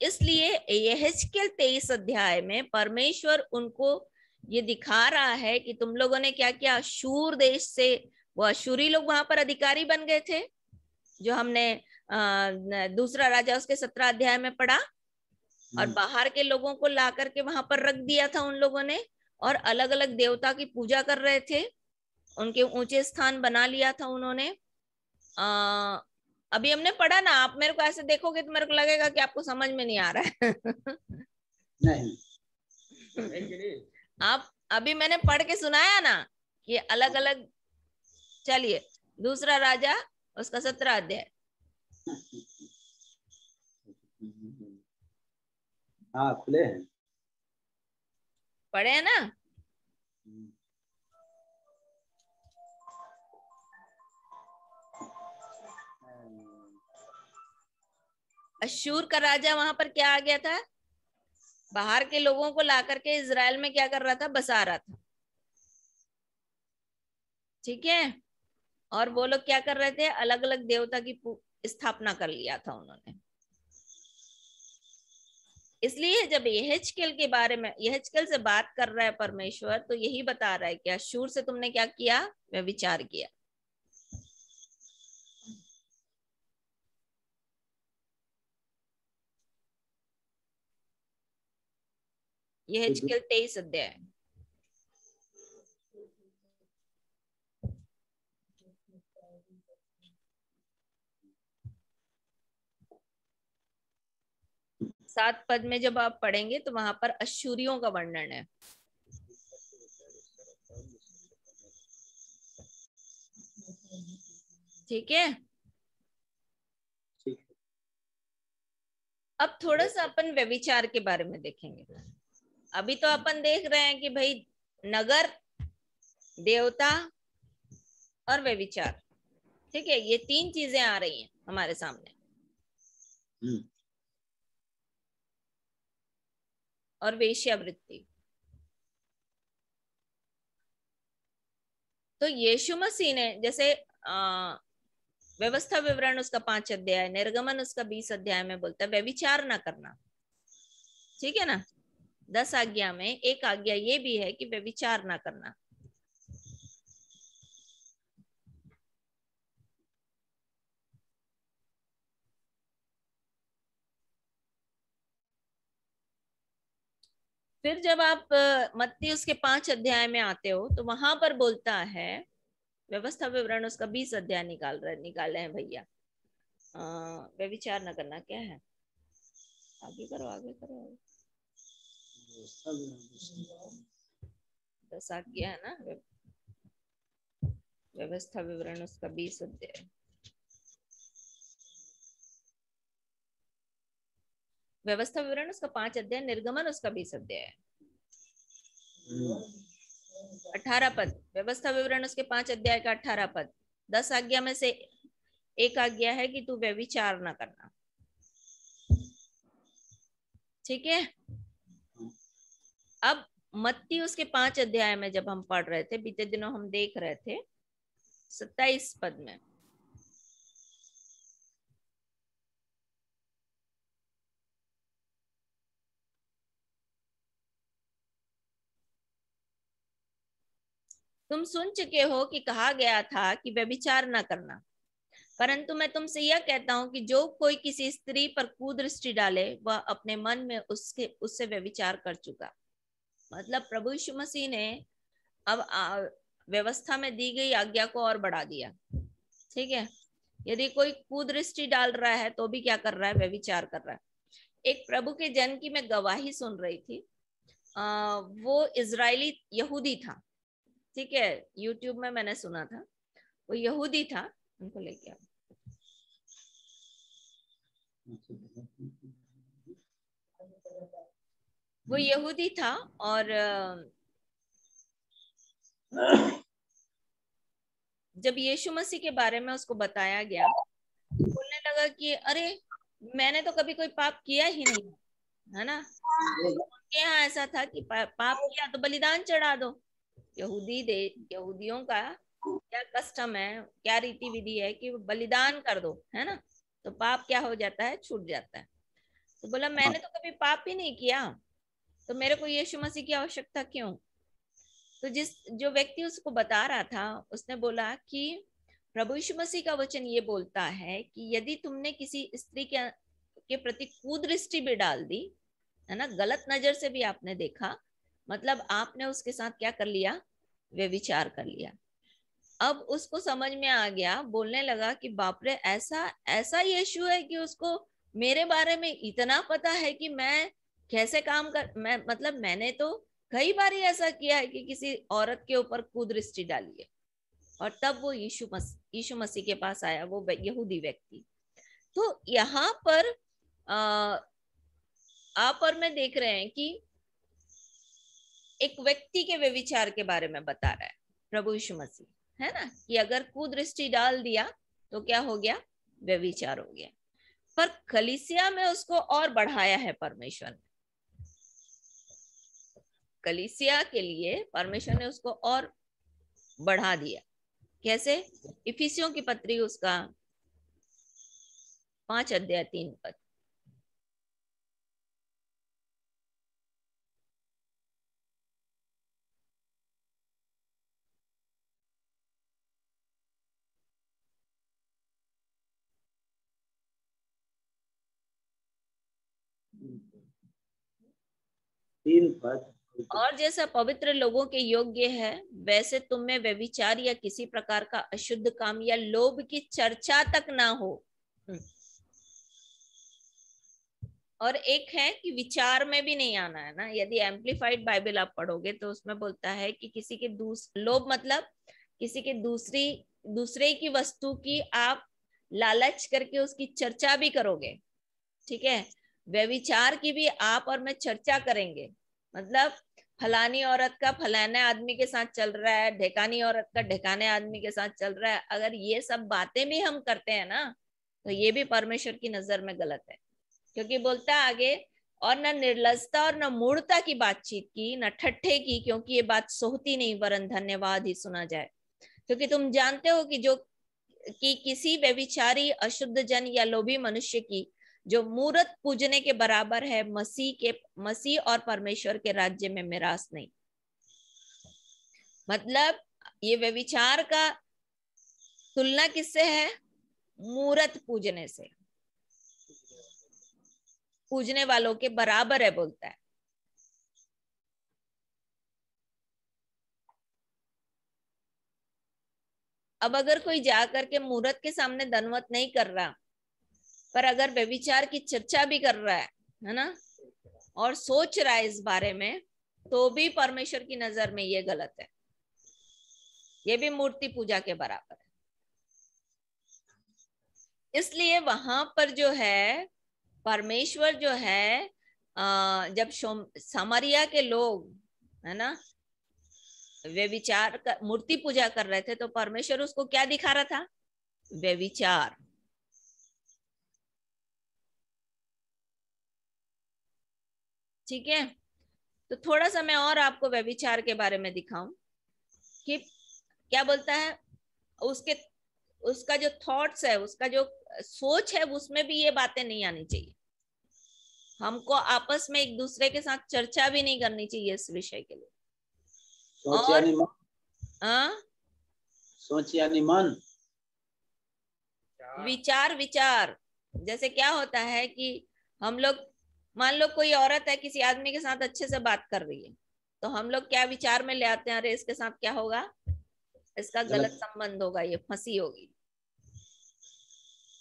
इसलिए यहेजकेल 23 अध्याय में परमेश्वर उनको ये दिखा रहा है कि तुम लोगों ने क्या किया। अशूर देश से वो अशूरी लोग वहां पर अधिकारी बन गए थे, जो हमने दूसरा राजा उसके 17 अध्याय में पढ़ा, और बाहर के लोगों को ला करके वहां पर रख दिया था उन लोगों ने, और अलग अलग देवता की पूजा कर रहे थे, उनके ऊंचे स्थान बना लिया था उन्होंने। अभी हमने पढ़ा ना, आप मेरे को ऐसे देखोगे तो मेरे को लगेगा कि आपको समझ में नहीं आ रहा है। नहीं। आप अभी मैंने पढ़ के सुनाया ना कि अलग अलग। चलिए, दूसरा राजा उसका 17 अध्याय। हाँ, खुले हैं, पढ़े हैं ना? अशूर का राजा वहां पर क्या आ गया था, बाहर के लोगों को ला करके इजराइल में क्या कर रहा था, बसा रहा था। ठीक है, और वो लोग क्या कर रहे थे, अलग अलग देवता की स्थापना कर लिया था उन्होंने। इसलिए जब यहेजकेल के बारे में, यहेजकेल से बात कर रहा है परमेश्वर, तो यही बता रहा है कि अशूर से तुमने क्या किया, वह विचार किया। यहेजकेल 23 अध्याय। सात पद में जब आप पढ़ेंगे तो वहां पर अशूरियों का वर्णन है। ठीक है, अब थोड़ा सा अपन व्यभिचार के बारे में देखेंगे। अभी तो अपन देख रहे हैं कि भाई नगर, देवता और व्यभिचार, ठीक है, ये 3 चीजें आ रही हैं हमारे सामने। और वेश्यावृत्ति। तो यीशु मसीह ने जैसे व्यवस्था विवरण उसका 5 अध्याय, निर्गमन उसका 20 अध्याय में बोलता है व्यभिचार ना करना। ठीक है ना, 10 आज्ञा में एक आज्ञा ये भी है कि व्यभिचार ना करना। फिर जब आप मत्ती उसके 5 अध्याय में आते हो तो वहां पर बोलता है, व्यवस्था विवरण उसका 20 अध्याय निकाले हैं भैया। व्यभिचार न करना क्या है, आगे करो, आगे करो। 10 आज्ञा है ना, व्यवस्था विवरण उसका 20 अध्याय। व्यवस्था विवरण उसका 5 अध्याय, निर्गमन उसका 20 अध्याय है। 18 पद, व्यवस्था विवरण उसके 5 अध्याय का 18 पद। 10 आज्ञा में से एक आज्ञा है कि तू व्यभिचार न करना। ठीक है। अब मत्ती उसके 5 अध्याय में जब हम पढ़ रहे थे, बीते दिनों हम देख रहे थे 27 पद में, तुम सुन चुके हो कि कहा गया था कि व्यभिचार न करना, परंतु मैं तुमसे यह कहता हूं कि जो कोई किसी स्त्री पर कुदृष्टि डाले वह अपने मन में उससे व्यभिचार कर चुका। मतलब प्रभु यीशु मसीह ने अब व्यवस्था में दी गई आज्ञा को और बढ़ा दिया। ठीक है। यदि कोई कुदृष्टि डाल रहा है तो भी क्या कर रहा है? व्यभिचार कर रहा है। एक प्रभु के जन की मैं गवाही सुन रही थी। वो इजरायली यहूदी था। ठीक है, यूट्यूब में मैंने सुना था। वो यहूदी था, उनको लेके आओ। वो यहूदी था और जब यीशु मसीह के बारे में उसको बताया गया, बोलने लगा कि अरे मैंने तो कभी कोई पाप किया ही नहीं, है ना। उनके यहाँ ऐसा था कि पाप किया तो बलिदान चढ़ा दो। यहूदियों का क्या कस्टम है, क्या रीति विधि है कि बलिदान कर दो, है ना, तो पाप क्या हो जाता है? छूट जाता है। तो बोला मैंने तो कभी पाप ही नहीं किया, तो मेरे को यीशु मसीह की आवश्यकता क्यों? तो जो व्यक्ति उसको बता रहा था, उसने बोला कि प्रभु यीशु मसीह का वचन ये बोलता है कि यदि तुमने किसी स्त्री के प्रति कुदृष्टि भी डाल दी, है ना, गलत नजर से भी आपने देखा, मतलब आपने उसके साथ क्या कर लिया? व्यभिचार कर लिया। अब उसको समझ में आ गया, बोलने लगा कि बाप रे, ऐसा यीशु है कि उसको मेरे बारे में इतना पता है कि मैं कैसे काम कर, मतलब मैंने तो कई बार ऐसा किया है कि किसी औरत के ऊपर कुदृष्टि डाली है। और तब वो यीशु मसीह के पास आया, वो यहूदी व्यक्ति। तो यहाँ पर आप और मैं देख रहे हैं कि एक व्यक्ति के व्यभिचार के बारे में बता रहा है प्रभु यीशु मसीह, है ना, कि अगर कुदृष्टि डाल दिया तो क्या हो गया? व्यभिचार हो गया। पर कलीसिया में उसको और बढ़ाया है परमेश्वर ने। कलीसिया के लिए परमेश्वर ने उसको और बढ़ा दिया। कैसे? इफिसियों की पत्री उसका 5 अध्याय 3 पद। और जैसा पवित्र लोगों के योग्य है, वैसे तुम में व्यभिचार या किसी प्रकार का अशुद्ध काम या लोभ की चर्चा तक ना हो। और एक है कि विचार में भी नहीं आना है ना। यदि एम्प्लीफाइड बाइबल आप पढ़ोगे तो उसमें बोलता है कि किसी के लोभ मतलब किसी के दूसरे की वस्तु की आप लालच करके उसकी चर्चा भी करोगे। ठीक है। व्यभिचार की भी आप और मैं चर्चा करेंगे। मतलब फलानी औरत का फलाने आदमी के साथ चल रहा है, ढेकानी औरत का ढेकाने आदमी के साथ चल रहा है। अगर ये सब बातें भी हम करते हैं ना, तो ये भी परमेश्वर की नजर में गलत है। क्योंकि बोलता है आगे, और न निर्लजता और न मूढ़ता की बातचीत की, न ठट्ठे की, क्योंकि ये बात सोहती नहीं वरन धन्यवाद ही सुना जाए। क्योंकि तुम जानते हो कि किसी व्यभिचारी, अशुद्ध जन या लोभी मनुष्य की जो मूरत पूजने के बराबर है, मसीह और परमेश्वर के राज्य में मिरास नहीं। मतलब ये व्यभिचार का तुलना किससे है? मूरत पूजने से, पूजने वालों के बराबर है बोलता है। अब अगर कोई जाकर के मूरत के सामने दंडवत नहीं कर रहा, पर अगर व्यभिचार की चर्चा भी कर रहा है, है ना, और सोच रहा है इस बारे में, तो भी परमेश्वर की नजर में ये गलत है, ये भी मूर्ति पूजा के बराबर है। इसलिए वहां पर जो है परमेश्वर जो है, जब सामरिया के लोग, है ना, वे विचार कर मूर्ति पूजा कर रहे थे, तो परमेश्वर उसको क्या दिखा रहा था? वे विचार। ठीक है, तो थोड़ा सा मैं और आपको व्यभिचार के बारे में दिखाऊं कि क्या बोलता है। उसके उसका जो थॉट्स है, उसका जो सोच है, उसमें भी ये बातें नहीं आनी चाहिए। हमको आपस में एक दूसरे के साथ चर्चा भी नहीं करनी चाहिए इस विषय के लिए। सोच और यानी मन, सोच यानी मन, विचार जैसे क्या होता है कि हम लोग, मान लो कोई औरत है किसी आदमी के साथ अच्छे से बात कर रही है, तो हम लोग क्या विचार में ले आते हैं, अरे इसके साथ क्या होगा, इसका गलत संबंध होगा, ये फंसी होगी।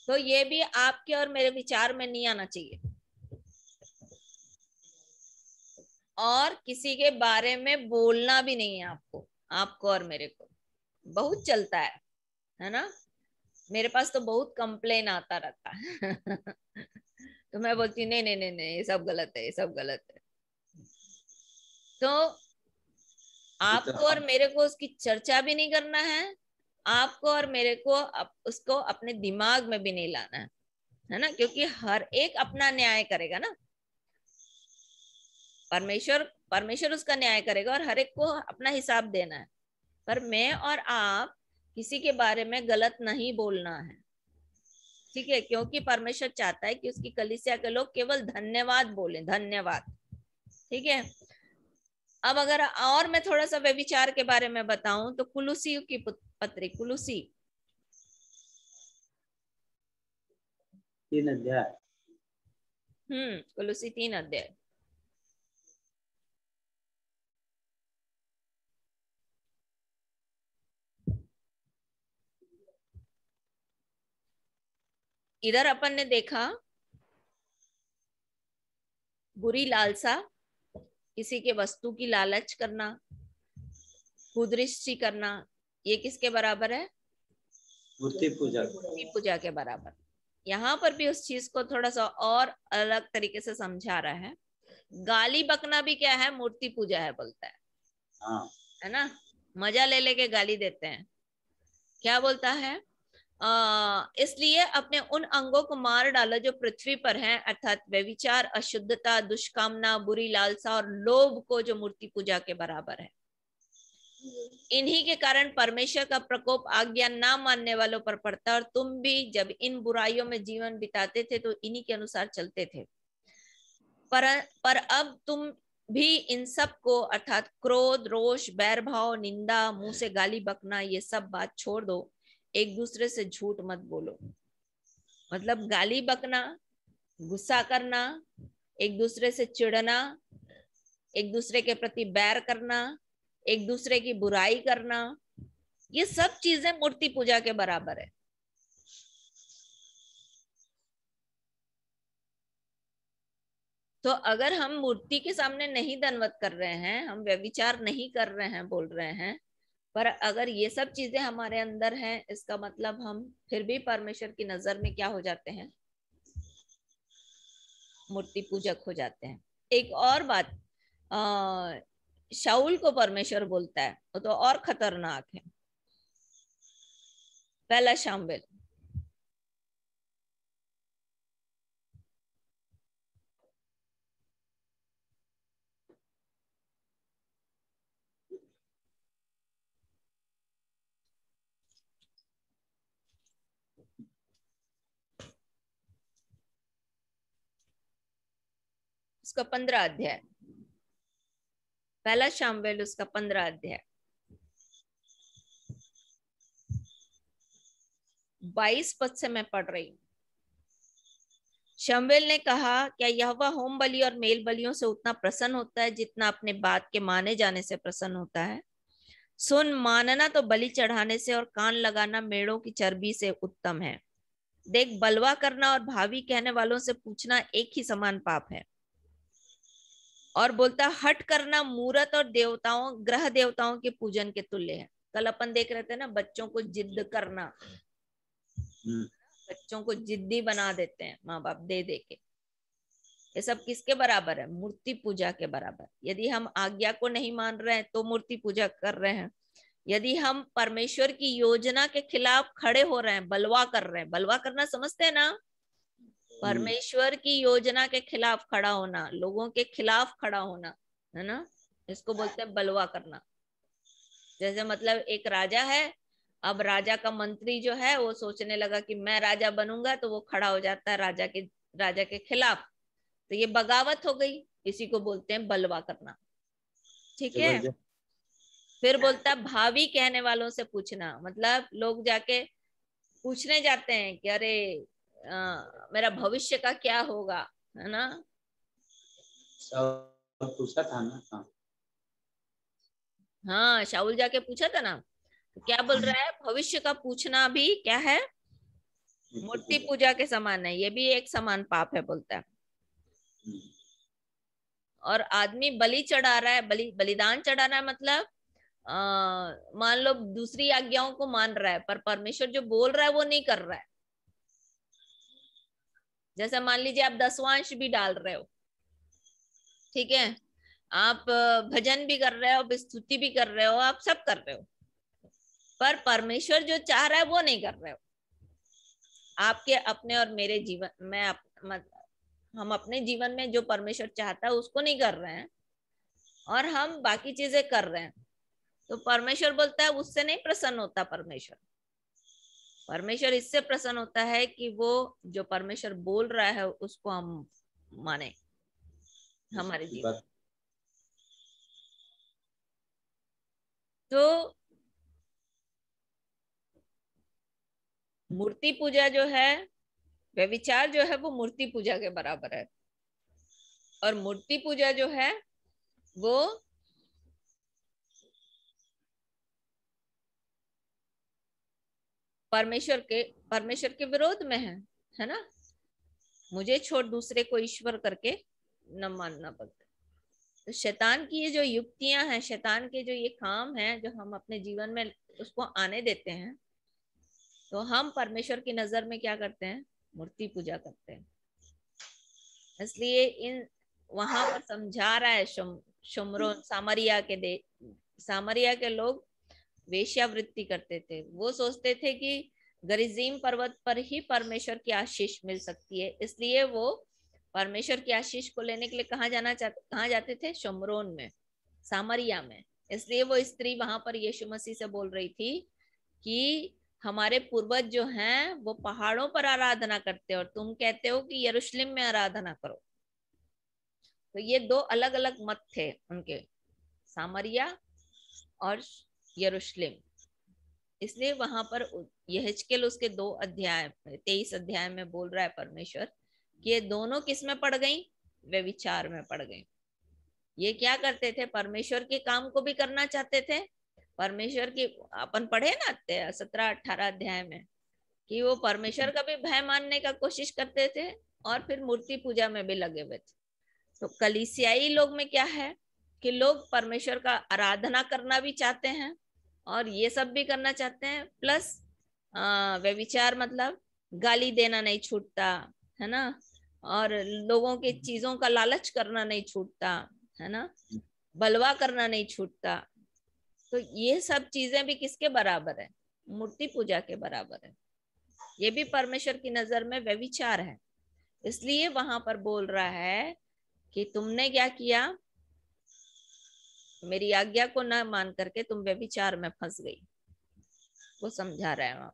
तो ये भी आपके और मेरे विचार में नहीं आना चाहिए। और किसी के बारे में बोलना भी नहीं है आपको और मेरे को। बहुत चलता है ना। मेरे पास तो बहुत कंप्लेन आता रहता है तो मैं बोलती नहीं नहीं नहीं नहीं, ये सब गलत है, ये सब गलत है। तो आपको और मेरे को उसकी चर्चा भी नहीं करना है, आपको और मेरे को उसको अपने दिमाग में भी नहीं लाना है ना, क्योंकि हर एक अपना न्याय करेगा ना। परमेश्वर उसका न्याय करेगा और हर एक को अपना हिसाब देना है। पर मैं और आप किसी के बारे में गलत नहीं बोलना है, ठीक है, क्योंकि परमेश्वर चाहता है कि उसकी कलीसिया के लोग केवल धन्यवाद बोलें, धन्यवाद। ठीक है। अब अगर और मैं थोड़ा सा व्यभिचार के बारे में बताऊं, तो कुलुसी की पत्री, कुलुसी 3 अध्याय, कुलुसी 3 अध्याय। इधर अपन ने देखा बुरी लालसा, किसी के वस्तु की लालच करना, कुदृष्टि करना, ये किसके बराबर है? मूर्ति पूजा। मूर्ति पूजा के बराबर। यहाँ पर भी उस चीज को थोड़ा सा और अलग तरीके से समझा रहा है। गाली बकना भी क्या है? मूर्ति पूजा है, बोलता है। हाँ, है ना, मजा ले लेके गाली देते हैं। क्या बोलता है? इसलिए अपने उन अंगों को मार डालो जो पृथ्वी पर हैं, अर्थात व्यभिचार, अशुद्धता, दुष्कामना, बुरी लालसा और लोभ को, जो मूर्ति पूजा के बराबर है। इन्हीं के कारण परमेश्वर का प्रकोप आज्ञा ना मानने वालों पर पड़ता है। और तुम भी जब इन बुराइयों में जीवन बिताते थे तो इन्हीं के अनुसार चलते थे। पर अब तुम भी इन सब को, अर्थात क्रोध, रोष, बैर भाव, निंदा, मुंह से गाली बकना, ये सब बात छोड़ दो। एक दूसरे से झूठ मत बोलो। मतलब गाली बकना, गुस्सा करना, एक दूसरे से चिढ़ना, एक दूसरे के प्रति बैर करना, एक दूसरे की बुराई करना, ये सब चीजें मूर्ति पूजा के बराबर है। तो अगर हम मूर्ति के सामने नहीं दंडवत कर रहे हैं, हम व्यभिचार नहीं कर रहे हैं, बोल रहे हैं, पर अगर ये सब चीजें हमारे अंदर हैं, इसका मतलब हम फिर भी परमेश्वर की नजर में क्या हो जाते हैं? मूर्ति पूजक हो जाते हैं। एक और बात, शाऊल को परमेश्वर बोलता है, वो तो और खतरनाक है। पहला शामुएल, उसका 15 अध्याय। पहला शामुएल उसका 15 अध्याय 22 पद से मैं पढ़ रही हूँ। शमूएल ने कहा, क्या यहोवा होम बलि और मेल बलियों से उतना प्रसन्न होता है जितना अपने बात के माने जाने से प्रसन्न होता है? सुन, मानना तो बलि चढ़ाने से और कान लगाना मेढ़ों की चर्बी से उत्तम है। देख, बलवा करना और भावी कहने वालों से पूछना एक ही समान पाप है। और बोलता हट करना मूरत और देवताओं, ग्रह देवताओं के पूजन के तुल्य है। कल अपन देख रहे थे ना, बच्चों को जिद करना, बच्चों को जिद्दी बना देते हैं माँ बाप दे दे के। ये सब किसके बराबर है? मूर्ति पूजा के बराबर। यदि हम आज्ञा को नहीं मान रहे हैं तो मूर्ति पूजा कर रहे हैं। यदि हम परमेश्वर की योजना के खिलाफ खड़े हो रहे हैं, बलवा कर रहे हैं, बलवा करना समझते हैं ना, परमेश्वर की योजना के खिलाफ खड़ा होना, लोगों के खिलाफ खड़ा होना, है ना, इसको बोलते हैं बलवा करना। जैसे मतलब एक राजा है, अब राजा का मंत्री जो है वो सोचने लगा कि मैं राजा बनूंगा, तो वो खड़ा हो जाता है राजा के खिलाफ, तो ये बगावत हो गई, इसी को बोलते हैं बलवा करना। ठीक है। फिर बोलता भावी कहने वालों से पूछना, मतलब लोग जाके पूछने जाते हैं कि अरे मेरा भविष्य का क्या होगा, है ना। पूछा था ना। हाँ, शाऊल जाके पूछा था ना, तो क्या बोल रहा है? भविष्य का पूछना भी क्या है? मूर्ति पूजा के समान है, ये भी एक समान पाप है, बोलता है। और आदमी बलि चढ़ा रहा है, बलिदान चढ़ा रहा है, मतलब मान लो दूसरी आज्ञाओं को मान रहा है, पर परमेश्वर जो बोल रहा है वो नहीं कर रहा है। जैसे मान लीजिए आप दसवांश भी डाल रहे हो, ठीक है, आप भजन भी कर रहे हो, स्तुति भी कर रहे हो, आप सब कर रहे हो, पर परमेश्वर जो चाह रहा है वो नहीं कर रहे हो। आपके अपने और मेरे जीवन में, हम अपने जीवन में जो परमेश्वर चाहता है उसको नहीं कर रहे हैं, और हम बाकी चीजें कर रहे हैं। तो परमेश्वर बोलता है, उससे नहीं प्रसन्न होता परमेश्वर इससे प्रसन्न होता है कि वो जो परमेश्वर बोल रहा है उसको हम माने हमारे जीवन। तो मूर्ति पूजा जो है, व्यभिचार जो है, वो मूर्ति पूजा के बराबर है। और मूर्ति पूजा जो है वो परमेश्वर के विरोध में है ना। मुझे छोड़ दूसरे को ईश्वर करके न मानना पड़ता। तो शैतान की ये जो युक्तियां हैं, शैतान के जो ये काम हैं, जो हम अपने जीवन में उसको आने देते हैं, तो हम परमेश्वर की नजर में क्या करते हैं? मूर्ति पूजा करते हैं। इसलिए इन वहां पर समझा रहा है शुम्रोन, सामरिया के लोग वेश्यावृत्ति करते थे। वो सोचते थे कि गरिजीम पर्वत पर ही परमेश्वर की आशीष मिल सकती है, इसलिए वो परमेश्वर की आशीष को लेने के लिए कहाँ जाते थे? शुम्रोन में, सामरिया में। इसलिए वो स्त्री वहां पर यीशु मसीह से बोल रही थी कि हमारे पूर्वज जो हैं वो पहाड़ों पर आराधना करते हैं और तुम कहते हो कि यरूशलेम में आराधना करो। तो ये दो अलग अलग मत थे उनके, सामरिया और यरूशलेम। इसलिए वहां पर यहेजकेल उसके 23 अध्याय में बोल रहा है परमेश्वर कि ये दोनों किस में पड़ गई? व्यभिचार में पड़ गई। ये क्या करते थे? परमेश्वर के काम को भी करना चाहते थे, परमेश्वर की, अपन पढ़े ना 17-18 अध्याय में, कि वो परमेश्वर का भी भय मानने का कोशिश करते थे और फिर मूर्ति पूजा में भी लगे हुए थे। तो कलीसियाई लोग में क्या है कि लोग परमेश्वर का आराधना करना भी चाहते हैं और ये सब भी करना चाहते हैं, प्लस व्यभिचार मतलब गाली देना नहीं छूटता, है ना, और लोगों के चीजों का लालच करना नहीं छूटता, है ना, बलवा करना नहीं छूटता। तो ये सब चीजें भी किसके बराबर है? मूर्ति पूजा के बराबर है। ये भी परमेश्वर की नजर में व्यभिचार है। इसलिए वहां पर बोल रहा है कि तुमने क्या किया? मेरी आज्ञा को न मान करके तुम व्यभिचार में फंस गई। वो समझा रहा है वहां।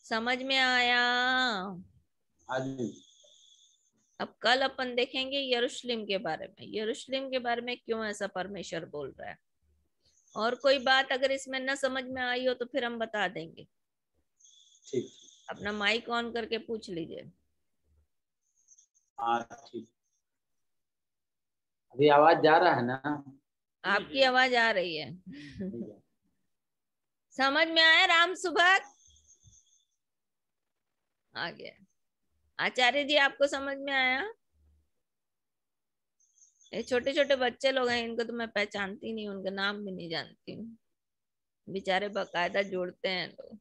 समझ में आया? अब कल अपन देखेंगे यरूशलेम के बारे में, यरूशलेम के बारे में क्यों ऐसा परमेश्वर बोल रहा है। और कोई बात अगर इसमें न समझ में आई हो तो फिर हम बता देंगे। ठीक। अपना माइक ऑन करके पूछ लीजिए। ठीक। अभी आवाज जा रहा है ना? आपकी आवाज आ रही है। समझ में आया राम सुभग? आ गया। आचार्य जी आपको समझ में आया? ये छोटे छोटे बच्चे लोग हैं, इनको तो मैं पहचानती नहीं, उनका नाम भी नहीं जानती हूँ। बेचारे बकायदा जोड़ते हैं लोग।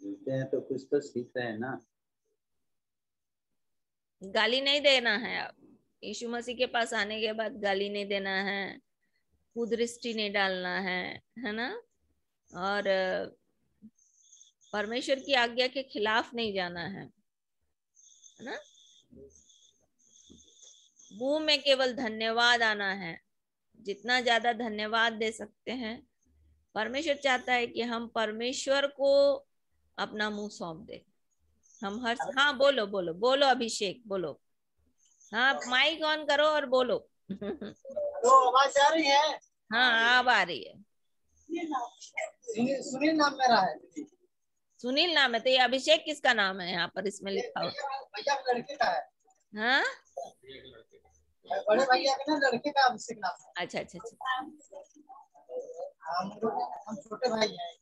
मिलते हैं तो कुछ तो सीख रहे हैं ना। गाली नहीं देना है। आप यीशु मसीह के पास आने के बाद गाली नहीं देना है, कुदृष्टि नहीं डालना है ना। और परमेश्वर की आज्ञा के खिलाफ नहीं जाना है ना। मुंह में केवल धन्यवाद आना है। जितना ज्यादा धन्यवाद दे सकते हैं, परमेश्वर चाहता है कि हम परमेश्वर को अपना मुंह सौंप दे। हम हर, हाँ बोलो बोलो बोलो अभिषेक बोलो। हाँ माइक ऑन करो और बोलो। तो आवाज आ रही है? हाँ अब आ रही है। सुनील नाम मेरा है। सुनील नाम है? तो ये अभिषेक किसका नाम है यहाँ पर इसमें लिखा हुआ? भैया लड़के का है। हाँ बड़े भैया के ना लड़के का अभिषेक नाम है। अच्छा अच्छा अच्छा, हम छोटे भाई हैं।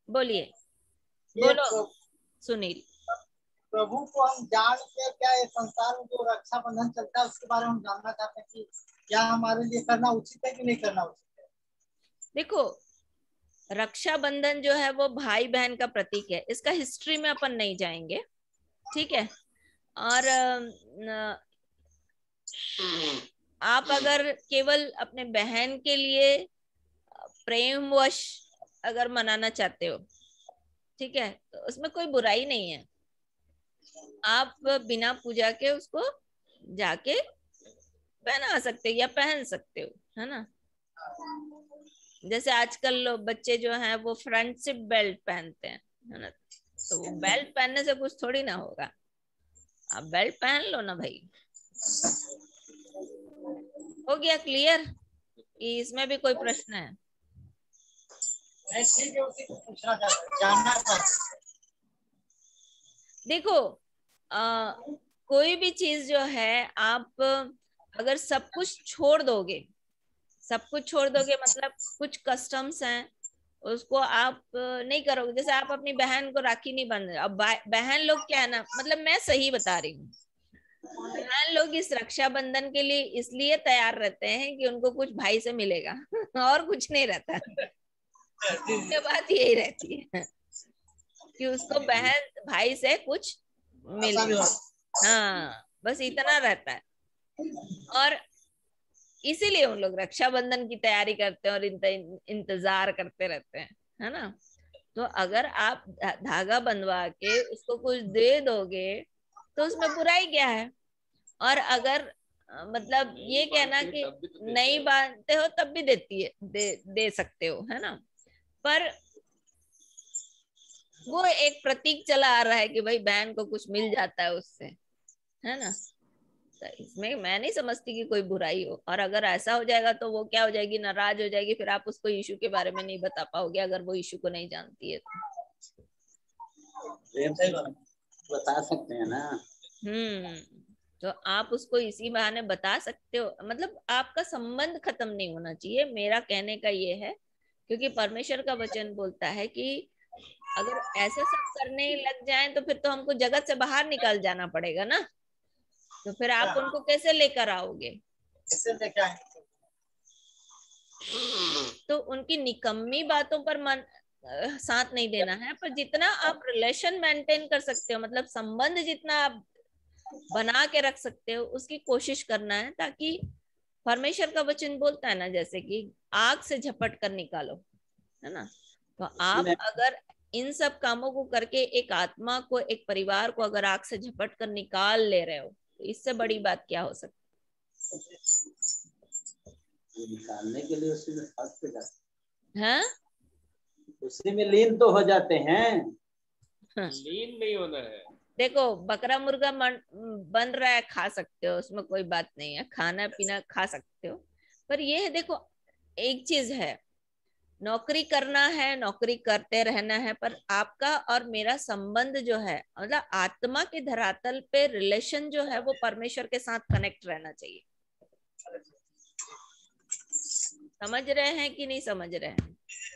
बोलिए ये बोलो सुनील। प्रभु को हम जान के क्या ये संसार में जो रक्षाबंधन चलता है उसके बारे में हम जानना चाहते हैं कि क्या हमारे लिए करना उचित है कि नहीं करना उचित है। देखो, रक्षाबंधन जो है वो भाई बहन का प्रतीक है। इसका हिस्ट्री में अपन नहीं जाएंगे, ठीक है। और आप अगर केवल अपने बहन के लिए प्रेमवश अगर मनाना चाहते हो, ठीक है, तो उसमें कोई बुराई नहीं है। आप बिना पूजा के उसको जाके पहना सकते हो या पहन सकते हो, है ना। जैसे आजकल लोग बच्चे जो हैं वो फ्रेंडशिप बेल्ट पहनते हैं, है ना। तो वो बेल्ट पहनने से कुछ थोड़ी ना होगा, आप बेल्ट पहन लो ना भाई। हो गया क्लियर कि इसमें भी कोई प्रश्न है? ठीक है, उसी को पूछना चाहते जानना चाहते। देखो कोई भी चीज जो है, आप अगर सब कुछ छोड़ दोगे, सब कुछ छोड़ दोगे मतलब कुछ कस्टम्स हैं उसको आप नहीं करोगे। जैसे आप अपनी बहन को राखी नहीं बांध रहे, अब बहन लोग क्या है ना, मतलब मैं सही बता रही हूँ, बहन लोग इस रक्षाबंधन के लिए इसलिए तैयार रहते हैं कि उनको कुछ भाई से मिलेगा और कुछ नहीं रहता। ये बात यही रहती है कि उसको बहन भाई से कुछ मिले, हाँ बस इतना रहता है। और इसीलिए उन लोग रक्षाबंधन की तैयारी करते हैं और इंतजार करते रहते हैं, है ना। तो अगर आप धागा बंधवा के उसको कुछ दे दोगे तो उसमें बुराई क्या है। और अगर मतलब ये कहना कि नहीं बांधते हो तब भी देती है, दे सकते हो, है ना। पर वो एक प्रतीक चला आ रहा है कि भाई बहन को कुछ मिल जाता है उससे, है ना। तो इसमें मैं नहीं समझती कि कोई बुराई हो। और अगर ऐसा हो जाएगा तो वो क्या हो जाएगी, नाराज हो जाएगी, फिर आप उसको यीशु के बारे में नहीं बता पाओगे अगर वो यीशु को नहीं जानती है तो। बता सकते हैं ना। तो आप उसको इसी बहाने बता सकते हो, मतलब आपका संबंध खत्म नहीं होना चाहिए, मेरा कहने का ये है। क्योंकि परमेश्वर का वचन बोलता है कि अगर ऐसा सब करने लग जाएं तो फिर तो हमको जगत से बाहर निकल जाना पड़ेगा ना। तो फिर आप उनको कैसे लेकर आओगे? तो उनकी निकम्मी बातों पर मन साथ नहीं देना है, पर जितना आप रिलेशन मेंटेन कर सकते हो, मतलब संबंध जितना आप बना के रख सकते हो उसकी कोशिश करना है। ताकि परमेश्वर का वचन बोलता है ना, जैसे कि आग से झपट कर निकालो, है ना। तो आप अगर इन सब कामों को करके एक आत्मा को, एक परिवार को अगर आग से झपट कर निकाल ले रहे हो तो इससे बड़ी बात क्या हो सकती ये निकालने के लिए उसी में फंस के जाते है। उसी में लीन तो हो जाते हैं। लीन नहीं होना है। देखो बकरा मुर्गा बन रहा है, खा सकते हो, उसमें कोई बात नहीं है, खाना पीना खा सकते हो। पर ये है, देखो एक चीज है, नौकरी करना है, नौकरी करते रहना है, पर आपका और मेरा संबंध जो है, मतलब आत्मा के धरातल पे रिलेशन जो है वो परमेश्वर के साथ कनेक्ट रहना चाहिए। समझ रहे हैं कि नहीं समझ रहे हैं?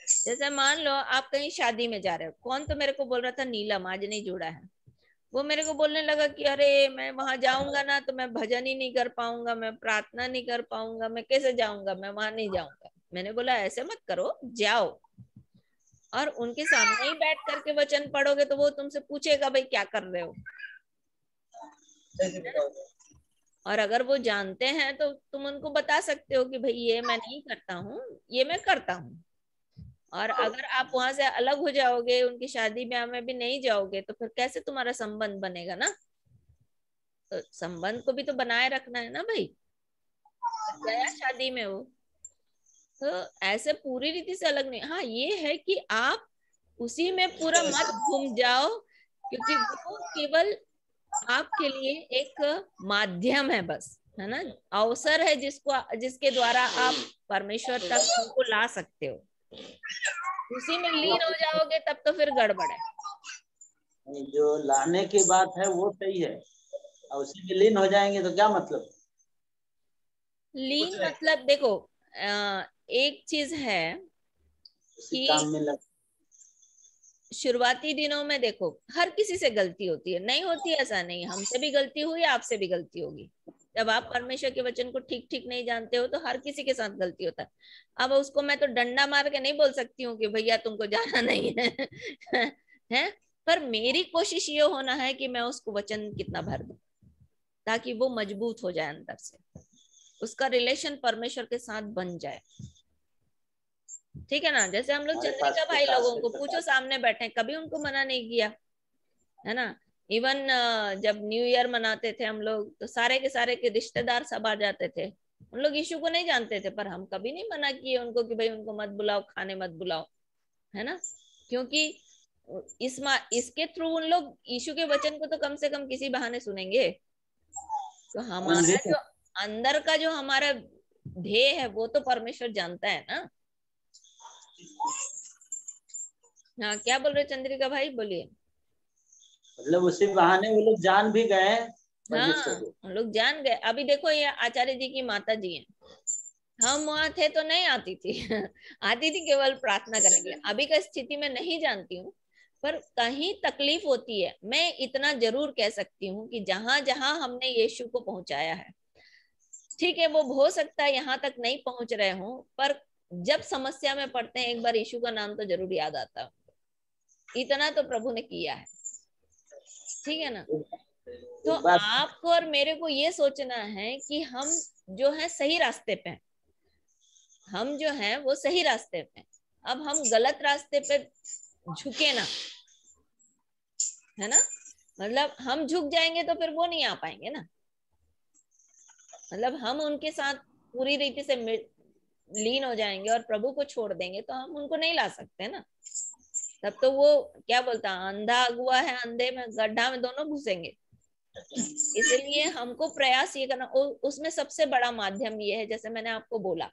जैसे मान लो आप कहीं शादी में जा रहे हो, कौन तो मेरे को बोल रहा था, नीलम, आज नहीं जुड़ा है, वो मेरे को बोलने लगा कि अरे मैं वहां जाऊंगा ना तो मैं भजन ही नहीं कर पाऊंगा, मैं प्रार्थना नहीं कर पाऊंगा, मैं कैसे जाऊंगा, मैं वहां नहीं जाऊंगा। मैंने बोला ऐसे मत करो, जाओ, और उनके सामने ही बैठ करके वचन पढ़ोगे तो वो तुमसे पूछेगा भाई क्या कर रहे हो। और अगर वो जानते हैं तो तुम उनको बता सकते हो कि भाई ये मैं नहीं करता हूँ, ये मैं करता हूँ। और अगर आप वहां से अलग हो जाओगे, उनकी शादी ब्याह में भी नहीं जाओगे, तो फिर कैसे तुम्हारा संबंध बनेगा ना। तो संबंध को भी तो बनाए रखना है ना भाई। गया शादी में वो, तो ऐसे पूरी रीति से अलग नहीं। हाँ ये है कि आप उसी में पूरा मत घूम जाओ, क्योंकि वो केवल आपके लिए एक माध्यम है बस, है ना, अवसर है जिसके द्वारा आप परमेश्वर तक उनको ला सकते हो। उसी में लीन हो जाओगे तब तो फिर गड़बड़ है। जो लाने की बात है वो सही है, और उसी में लीन हो जाएंगे तो क्या मतलब? लीन मतलब देखो, एक चीज है उसी काम में लग। शुरुआती दिनों में देखो हर किसी से गलती होती है, नहीं होती ऐसा नहीं, हमसे भी गलती हुई, आपसे भी गलती होगी। जब आप परमेश्वर के वचन को ठीक ठीक नहीं जानते हो तो हर किसी के साथ गलती होता है। अब उसको मैं तो डंडा मार के नहीं बोल सकती हूँ कि भैया तुमको जाना नहीं है है। पर मेरी कोशिश ये होना है कि मैं उसको वचन कितना भर दूं ताकि वो मजबूत हो जाए अंदर से, उसका रिलेशन परमेश्वर के साथ बन जाए। ठीक है ना। जैसे हम लोग चंद्रिका भाई लोगों को पूछो, सामने बैठे, कभी उनको मना नहीं किया, है ना। इवन जब न्यू ईयर मनाते थे हम लोग तो सारे के रिश्तेदार सब आ जाते थे। उन लोग यीशु को नहीं जानते थे, पर हम कभी नहीं मना किए उनको कि भाई उनको मत बुलाओ, खाने मत बुलाओ, है ना। क्योंकि इसके थ्रू उन लोग यीशु के वचन को तो कम से कम किसी बहाने सुनेंगे। तो हमारा जो अंदर का जो हमारा ध्येय है वो तो परमेश्वर जानता है ना। हाँ क्या बोल रहे चंद्रिका भाई, बोलिए। मतलब उसी बहाने वो लोग जान भी गए परमेश्वर हाँ को। हम लोग जान गए। अभी देखो ये आचार्य जी की माता जी हैं, हम वहां थे तो नहीं आती थी आती थी केवल प्रार्थना करने के लिए। अभी का स्थिति में नहीं जानती हूँ, पर कहीं तकलीफ होती है। मैं इतना जरूर कह सकती हूँ कि जहां जहां हमने यीशु को पहुंचाया है, ठीक है वो हो सकता है यहाँ तक नहीं पहुंच रहे हो, पर जब समस्या में पड़ते हैं एक बार यीशु का नाम तो जरूर याद आता है। इतना तो प्रभु ने किया है, ठीक है ना। तो आपको और मेरे को ये सोचना है कि हम जो है सही रास्ते पे हैं, हम जो है वो सही रास्ते पे हैं। अब हम गलत रास्ते पे झुके ना, है ना। मतलब हम झुक जाएंगे तो फिर वो नहीं आ पाएंगे ना। मतलब हम उनके साथ पूरी रीति से लीन हो जाएंगे और प्रभु को छोड़ देंगे तो हम उनको नहीं ला सकते ना। तब तो वो क्या बोलता है, अंधा अगुआ है, अंधे में गड्ढा में दोनों घुसेंगे। इसलिए हमको प्रयास ये करना, उसमें सबसे बड़ा माध्यम ये है, जैसे मैंने आपको बोला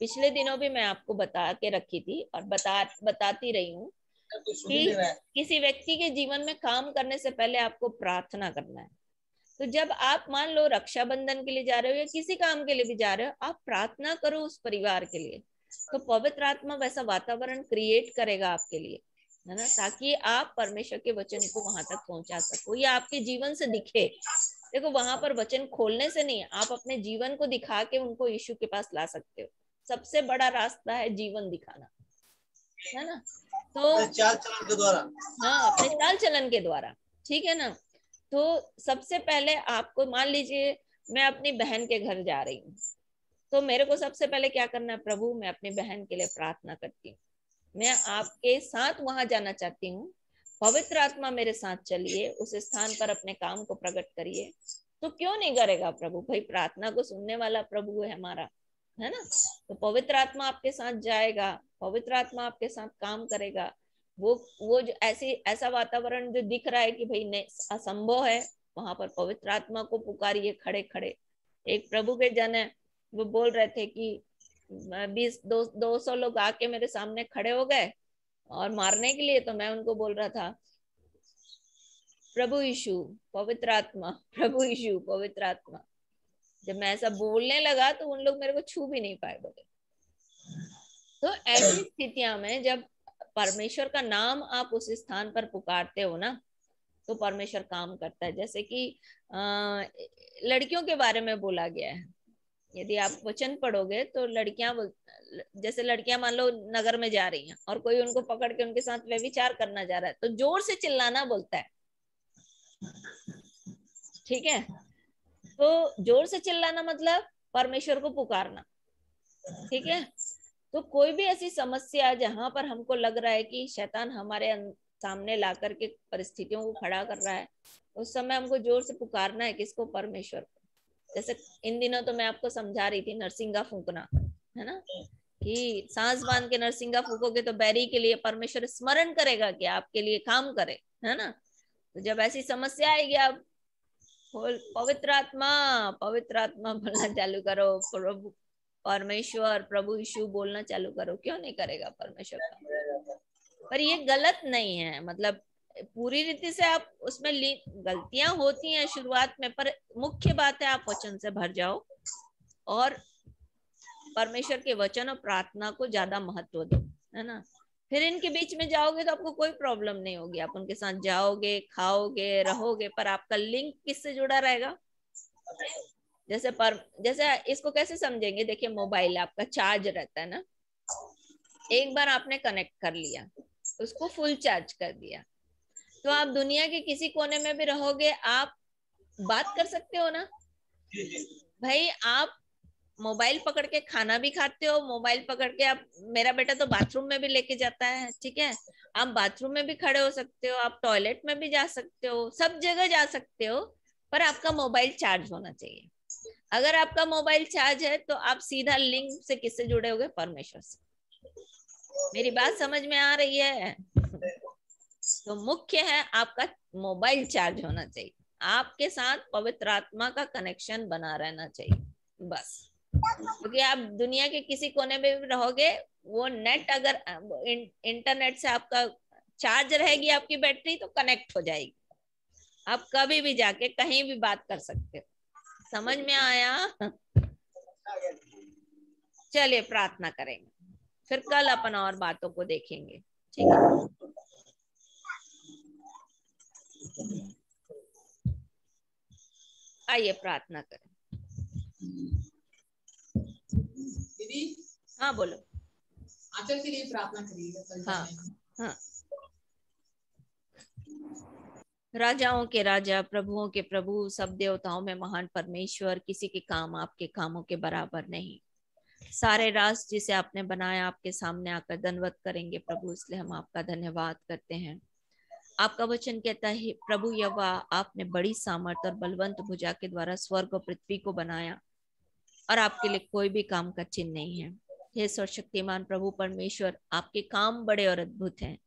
पिछले दिनों भी मैं आपको बता के रखी थी और बताती रही हूँ कि किसी व्यक्ति के जीवन में काम करने से पहले आपको प्रार्थना करना है। तो जब आप मान लो रक्षाबंधन के लिए जा रहे हो या किसी काम के लिए भी जा रहे हो, आप प्रार्थना करो उस परिवार के लिए, तो पवित्र आत्मा वैसा वातावरण क्रिएट करेगा आपके लिए, है ना, ताकि आप परमेश्वर के वचन को वहां तक पहुंचा सको या आपके जीवन से दिखे। देखो वहां पर वचन खोलने से नहीं, आप अपने जीवन को दिखा के उनको यीशु के पास ला सकते हो। सबसे बड़ा रास्ता है जीवन दिखाना, है ना। तो चाल चलन के द्वारा, हाँ अपने चाल चलन के द्वारा, ठीक है ना। तो सबसे पहले आपको मान लीजिए मैं अपनी बहन के घर जा रही हूँ, तो मेरे को सबसे पहले क्या करना है, प्रभु मैं अपनी बहन के लिए प्रार्थना करती हूँ, मैं आपके साथ वहां जाना चाहती हूँ, पवित्र आत्मा मेरे साथ चलिए, उस स्थान पर अपने काम को प्रकट करिए। तो क्यों नहीं करेगा प्रभु, भाई प्रार्थना को सुनने वाला प्रभु है हमारा, है ना। तो पवित्र आत्मा आपके साथ जाएगा, पवित्र आत्मा आपके साथ काम करेगा। वो जो ऐसा वातावरण जो दिख रहा है कि भाई नहीं असंभव है, वहां पर पवित्र आत्मा को पुकारिए खड़े खड़े। एक प्रभु के जन है, वो बोल रहे थे कि 200 लोग आके मेरे सामने खड़े हो गए और मारने के लिए, तो मैं उनको बोल रहा था प्रभु यीशु पवित्र आत्मा, प्रभु यीशु पवित्र आत्मा। जब मैं ऐसा बोलने लगा तो उन लोग मेरे को छू भी नहीं पाए, बोले तो ऐसी स्थितियों में जब परमेश्वर का नाम आप उस स्थान पर पुकारते हो ना, तो परमेश्वर काम करता है। जैसे कि लड़कियों के बारे में बोला गया है, यदि आप वचन पढ़ोगे तो लड़कियां, जैसे लड़कियां मान लो नगर में जा रही हैं और कोई उनको पकड़ के उनके साथ व्यभिचार करना जा रहा है, तो जोर से चिल्लाना बोलता है, ठीक है। तो जोर से चिल्लाना मतलब परमेश्वर को पुकारना, ठीक है। तो कोई भी ऐसी समस्या जहां पर हमको लग रहा है कि शैतान हमारे सामने ला करके परिस्थितियों को खड़ा कर रहा है, उस समय हमको जोर से पुकारना है किसको? परमेश्वर को। जैसे इन दिनों तो मैं आपको समझा रही थी नरसिंगा फूंकना, है ना, कि सांस बांध के नरसिंगा फूकोगे तो बैरी के लिए परमेश्वर स्मरण करेगा कि आपके लिए काम करे, है ना। तो जब ऐसी समस्या आएगी, आप पवित्र आत्मा बोलना चालू करो, प्रभु परमेश्वर, प्रभु यीशु बोलना चालू करो, क्यों नहीं करेगा परमेश्वर का? पर ये गलत नहीं है, मतलब पूरी रीति से आप उसमें गलतियां होती हैं शुरुआत में, पर मुख्य बात है आप वचन से भर जाओ और परमेश्वर के वचन और प्रार्थना को ज्यादा महत्व दो, है ना। फिर इनके बीच में जाओगे तो आपको कोई प्रॉब्लम नहीं होगी, आप उनके साथ जाओगे, खाओगे, रहोगे, पर आपका लिंक किससे जुड़ा रहेगा? जैसे इसको कैसे समझेंगे? देखिए, मोबाइल आपका चार्ज रहता है ना, एक बार आपने कनेक्ट कर लिया, उसको फुल चार्ज कर दिया, तो आप दुनिया के किसी कोने में भी रहोगे, आप बात कर सकते हो ना भाई। आप मोबाइल पकड़ के खाना भी खाते हो, मोबाइल पकड़ के आप, मेरा बेटा तो बाथरूम में भी लेके जाता है, ठीक है, आप बाथरूम में भी खड़े हो सकते हो, आप टॉयलेट में भी जा सकते हो, सब जगह जा सकते हो, पर आपका मोबाइल चार्ज होना चाहिए। अगर आपका मोबाइल चार्ज है तो आप सीधा लिंक से किससे जुड़े होगे? परमेश्वर से। मेरी बात समझ में आ रही है? तो मुख्य है आपका मोबाइल चार्ज होना चाहिए, आपके साथ पवित्र आत्मा का कनेक्शन बना रहना चाहिए, बस। क्योंकि आप दुनिया के किसी कोने में भी रहोगे, वो नेट अगर इंटरनेट से आपका चार्ज रहेगी आपकी बैटरी, तो कनेक्ट हो जाएगी, आप कभी भी जाके कहीं भी बात कर सकते हो। समझ में आया? चलिए प्रार्थना करेंगे, फिर कल अपन और बातों को देखेंगे, ठीक है। आइए प्रार्थना करें। दीदी, हाँ बोलो। आचल के लिए प्रार्थना करिएगा। हाँ हाँ। राजाओं के राजा, प्रभुओं के प्रभु, सब देवताओं में महान परमेश्वर, किसी के काम आपके कामों के बराबर नहीं। सारे राष्ट्र जिसे आपने बनाया आपके सामने आकर दंडवत करेंगे प्रभु, इसलिए हम आपका धन्यवाद करते हैं। आपका वचन कहता है प्रभु यहोवा, आपने बड़ी सामर्थ और बलवंत भुजा के द्वारा स्वर्ग और पृथ्वी को बनाया, और आपके लिए कोई भी काम कठिन नहीं है। हे सर्वशक्तिमान प्रभु परमेश्वर, आपके काम बड़े और अद्भुत हैं।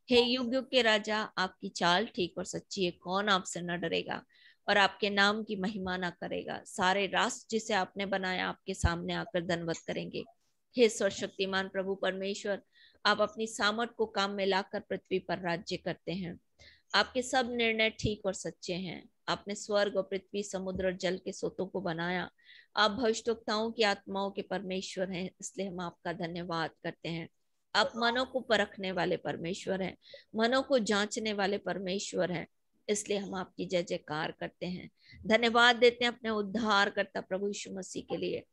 हे युग युग के राजा, आपकी चाल ठीक और सच्ची है, कौन आपसे न डरेगा और आपके नाम की महिमा न करेगा। सारे राष्ट्र जिसे आपने बनाया आपके सामने आकर दंडवत करेंगे। हे सर्वशक्तिमान प्रभु परमेश्वर, आप अपनी सामर्थ को काम में लाकर पृथ्वी पर राज्य करते हैं। आपके सब निर्णय ठीक और सच्चे हैं। आपने स्वर्ग और पृथ्वी, समुद्र और जल के स्रोतों को बनाया। आप भविष्यवक्ताओं की आत्माओं के परमेश्वर हैं, इसलिए हम आपका धन्यवाद करते हैं। आप मनों को परखने वाले परमेश्वर हैं, मनों को जांचने वाले परमेश्वर हैं, इसलिए हम आपकी जय जयकार करते हैं। धन्यवाद देते हैं अपने उद्धारकर्ता प्रभु यीशु मसीह के लिए,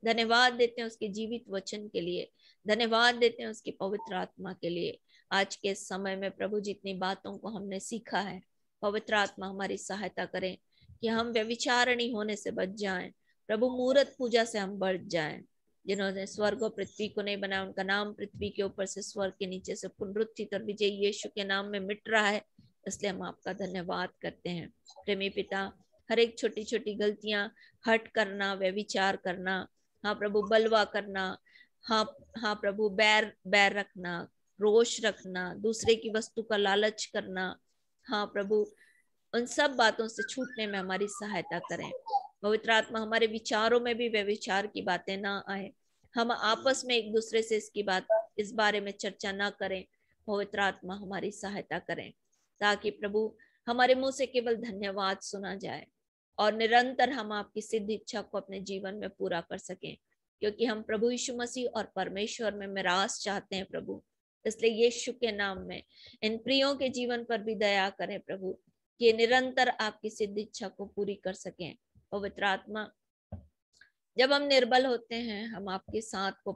धन्यवाद देते हैं उसके जीवित वचन के लिए, धन्यवाद देते हैं उसकी पवित्र आत्मा के लिए। आज के समय में प्रभु जितनी बातों को हमने सीखा है, पवित्र आत्मा हमारी सहायता करें कि हम व्यभिचारिणी होने से बच जाएं, प्रभु मूर्त पूजा से हम बच जाएं। जिन्होंने स्वर्ग और पृथ्वी को नहीं बनाया, उनका नाम पृथ्वी के ऊपर से, स्वर्ग के नीचे से पुनरुत्थित और विजयी यीशु के नाम में मिट रहा है, इसलिए हम आपका धन्यवाद करते हैं। प्रेमी पिता, हर एक छोटी छोटी गलतियां, हट करना, व्यभिचार करना, हाँ प्रभु, बलवा करना, हाँ प्रभु, बैर रखना, रोष रखना, दूसरे की वस्तु का लालच करना, हाँ प्रभु, उन सब बातों से छूटने में हमारी सहायता करें। पवित्र आत्मा, हमारे विचारों में भी व्यभिचार की बातें ना आए, हम आपस में एक दूसरे से इस बारे में चर्चा ना करें। पवित्र आत्मा हमारी सहायता करें, ताकि प्रभु हमारे मुंह से केवल धन्यवाद सुना जाए और निरंतर हम आपकी सिद्ध इच्छा को अपने जीवन में पूरा कर सकें। क्योंकि हम प्रभु यीशु मसीह और परमेश्वर में मिरास चाहते हैं प्रभु। इसलिए यीशु के नाम में इन प्रियों के जीवन पर भी दया करें प्रभु, कि निरंतर आपकी सिद्ध इच्छा को पूरी कर सकें। पवित्र आत्मा, जब हम निर्बल होते हैं हम आपके साथ को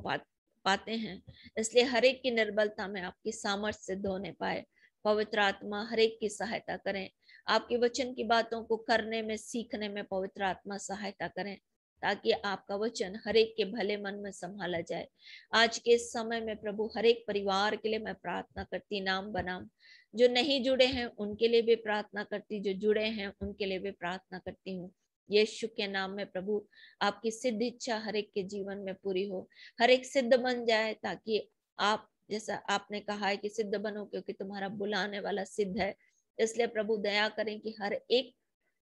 पाते हैं, इसलिए हर एक की निर्बलता में आपकी सामर्थ्य सिद्ध होने पाए। पवित्र आत्मा हर एक की सहायता करें, आपके वचन की बातों को करने में सीखने में पवित्र आत्मा सहायता करें, ताकि आपका वचन हर एक के भले मन में संभाला जाए। आज के समय में प्रभु हर एक परिवार के लिए मैं प्रार्थना करती, नाम बनाम जो नहीं जुड़े हैं उनके लिए भी प्रार्थना करती, जो जुड़े हैं उनके लिए भी प्रार्थना करती हूँ। यीशु के नाम में प्रभु आपकी सिद्ध इच्छा हर एक के जीवन में पूरी हो, हर एक सिद्ध बन जाए, ताकि आप जैसा आपने कहा है कि सिद्ध बनो क्योंकि तुम्हारा बुलाने वाला सिद्ध है। इसलिए प्रभु दया करें कि हर एक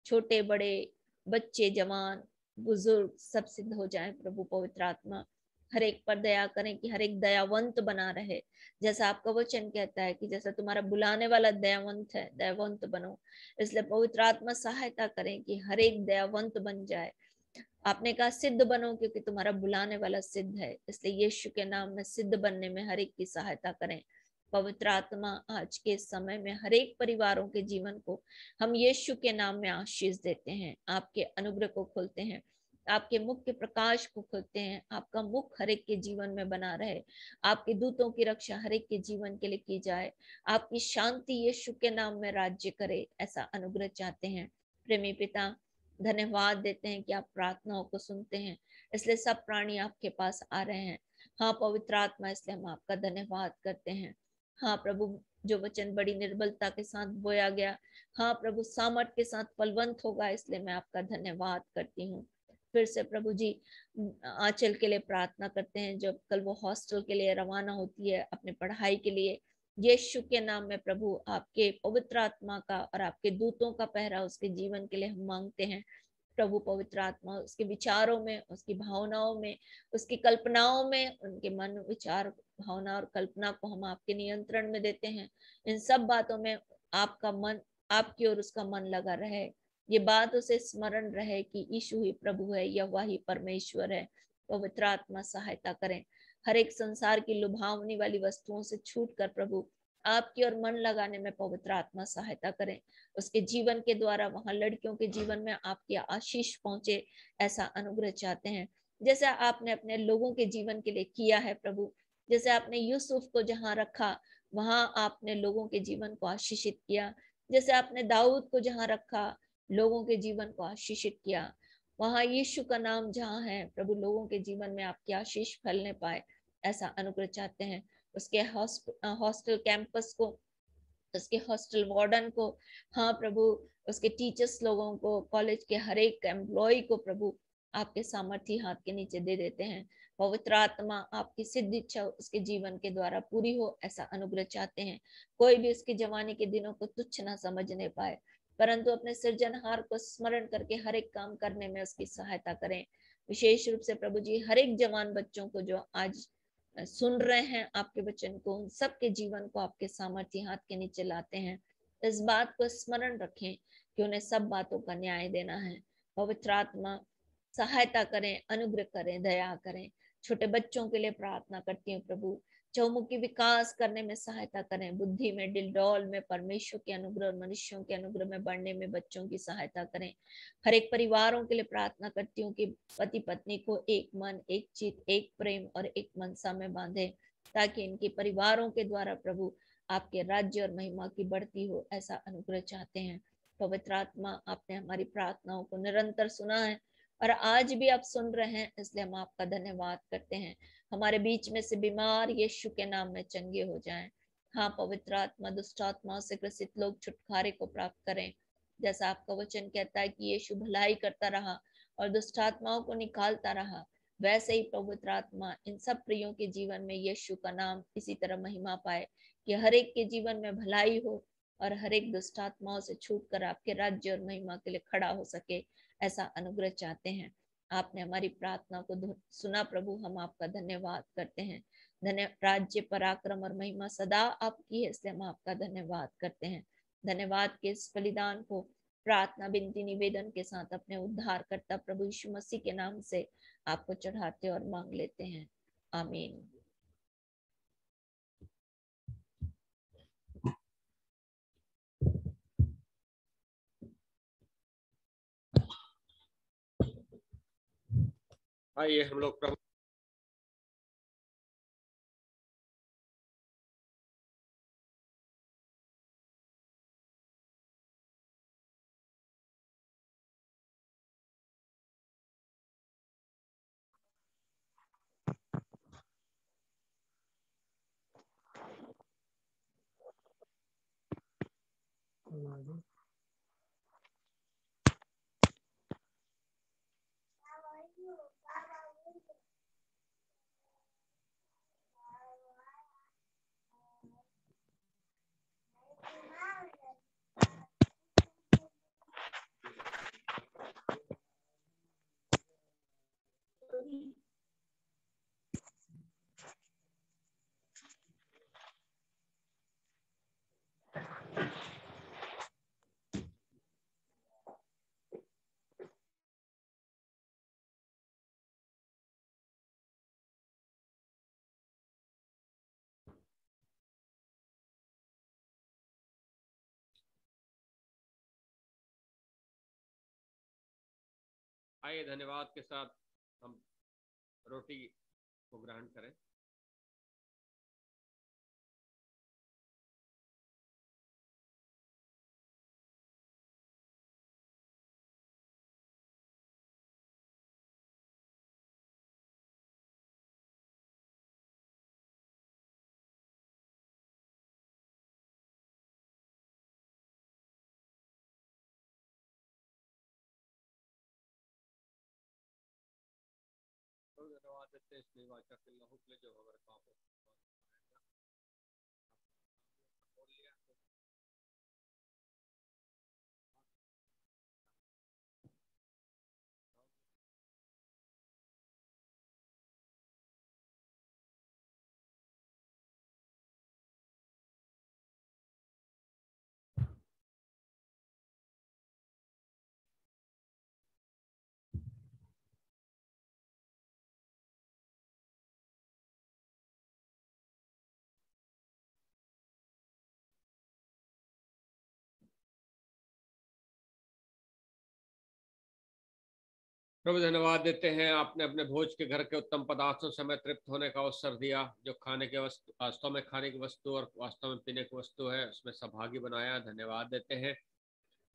छोटे बड़े बच्चे जवान बुजुर्ग सब सिद्ध हो जाए प्रभु। पवित्र आत्मा हर एक पर दया करें कि हर एक दयावंत बना रहे, जैसा आपका वचन कहता है कि जैसा तुम्हारा बुलाने वाला दयावंत है, दयावंत बनो। इसलिए पवित्र आत्मा सहायता करें कि हर एक दयावंत बन जाए। आपने कहा सिद्ध बनो क्योंकि तुम्हारा बुलाने वाला सिद्ध है, इसलिए यीशु के नाम में सिद्ध बनने में हर एक की सहायता करें। पवित्र आत्मा आज के समय में हर एक परिवारों के जीवन को हम यीशु के नाम में आशीष देते हैं, आपके अनुग्रह को खोलते हैं, आपके मुख के प्रकाश को खोलते हैं। आपका मुख हर एक के जीवन में बना रहे, आपके दूतों की रक्षा हर एक के जीवन के लिए की जाए, आपकी शांति यीशु के नाम में राज्य करे, ऐसा अनुग्रह चाहते हैं। प्रेमी पिता धन्यवाद देते हैं कि आप प्रार्थनाओं को सुनते हैं, इसलिए सब प्राणी आपके पास आ रहे हैं। हाँ पवित्र आत्मा, इसलिए हम आपका धन्यवाद करते हैं। हाँ प्रभु, जो वचन बड़ी निर्बलता के साथ बोया गया, हाँ प्रभु सामर्थ के साथ फलवंत होगा, इसलिए मैं आपका धन्यवाद करती हूँ। फिर से प्रभु जी आंचल के लिए प्रार्थना करते हैं, जब कल वो हॉस्टल के लिए रवाना होती है अपने पढ़ाई के लिए, यीशु के नाम में प्रभु आपके पवित्र आत्मा का और आपके दूतों का पहरा उसके जीवन के लिए हम मांगते हैं। प्रभु पवित्र आत्मा उसके विचारों में, उसकी भावनाओं में, उसकी कल्पनाओं में, उनके मन विचार भावना और कल्पना को हम आपके नियंत्रण में देते हैं। इन सब बातों में आपका मन, आपकी ओर उसका मन लगा रहे, ये बात उसे स्मरण रहे कि यीशु ही प्रभु है, यहोवा ही परमेश्वर है। पवित्र आत्मा सहायता करें, हर एक संसार की लुभावनी वाली वस्तुओं से छूट कर प्रभु आपकी ओर मन लगाने में पवित्र आत्मा सहायता करें। उसके जीवन के द्वारा वहां लड़कियों के जीवन में आपकी आशीष पहुंचे, ऐसा अनुग्रह चाहते हैं, जैसे आपने अपने लोगों के जीवन के लिए किया है प्रभु। जैसे आपने यूसुफ को जहां रखा वहां आपने लोगों के जीवन को आशीषित किया, जैसे आपने दाऊद को जहां रखा लोगों के जीवन को आशीषित किया, वहां यीशु का नाम जहां है प्रभु लोगों के जीवन में आपकी आशीष फैलने पाए, ऐसा अनुग्रह चाहते हैं। उसके हॉस्टल कैंपस को, उसके हॉस्टल वार्डन को, हाँ प्रभु उसके टीचर्स लोगों को, कॉलेज के हर एक एम्प्लॉय को प्रभु आपके सामर्थ्य हाथ के नीचे दे देते हैं। पवित्र आत्मा आपकी सिद्ध इच्छा उसके जीवन के द्वारा पूरी हो, ऐसा अनुग्रह चाहते हैं। कोई भी उसकी जवानी के दिनों को तुच्छ ना समझने पाए, परंतु अपने सृजनहार को स्मरण करके हर एक काम करने में उसकी सहायता करें। विशेष रूप से प्रभु जी हर एक जवान बच्चों को जो आज सुन रहे हैं आपके वचन को, उन सबके जीवन को आपके सामर्थ्य हाथ के नीचे लाते हैं। इस बात को स्मरण रखें कि उन्हें सब बातों का न्याय देना है। पवित्र आत्मा सहायता करें, अनुग्रह करें, दया करें। छोटे बच्चों के लिए प्रार्थना करती हूँ प्रभु, चौमुखी विकास करने में सहायता करें, बुद्धि में, डिलडौल में परमेश्वर के अनुग्रह और मनुष्यों के अनुग्रह में बढ़ने में बच्चों की सहायता करें। हर एक परिवारों के लिए प्रार्थना करती हूँ कि पति पत्नी को एक मन, एक चित, एक प्रेम और एक मनसा में बांधे, ताकि इनके परिवारों के द्वारा प्रभु आपके राज्य और महिमा की बढ़ती हो, ऐसा अनुग्रह चाहते हैं। पवित्र आत्मा आपने हमारी प्रार्थनाओं को निरंतर सुना है और आज भी आप सुन रहे हैं, इसलिए हम आपका धन्यवाद करते हैं। हमारे बीच में से बीमार यीशु के नाम में चंगे हो जाएं। हाँ पवित्र आत्मा दुष्ट आत्माओं से ग्रसित लोग छुटकारे को प्राप्त करें, जैसा आपका वचन कहता है कि यीशु भलाई करता रहा और दुष्ट आत्माओं को निकालता रहा, वैसे ही पवित्र आत्मा इन सब प्रियों के जीवन में यीशु का नाम इसी तरह महिमा पाए, कि हर एक के जीवन में भलाई हो और हर एक दुष्ट आत्माओं से छूटकर आपके राज्य और महिमा के लिए खड़ा हो सके, ऐसा अनुग्रह चाहते हैं। आपने हमारी प्रार्थना को सुना प्रभु, हम आपका धन्यवाद करते हैं। धन्य राज्य पराक्रम और महिमा सदा आपकी है, इसलिए हम आपका धन्यवाद करते हैं। धन्यवाद के इस बलिदान को प्रार्थना विनती निवेदन के साथ अपने उद्धारकर्ता प्रभु यीशु मसीह के नाम से आपको चढ़ाते और मांग लेते हैं, आमीन। आइए हम लोग प्रभु आइए धन्यवाद के साथ हम रोटी को ग्रहण करें। धन्यवाद देते हैं इस निर्वाचक के लहू के लिए जो हमारे पापों बोल लिया। प्रभु धन्यवाद देते हैं, आपने अपने भोज के घर के उत्तम पदार्थों से हमें तृप्त होने का अवसर दिया, जो खाने के वस्तु वास्तव में खाने की वस्तु और वास्तव में पीने की वस्तु है, उसमें सहभागी बनाया। धन्यवाद देते हैं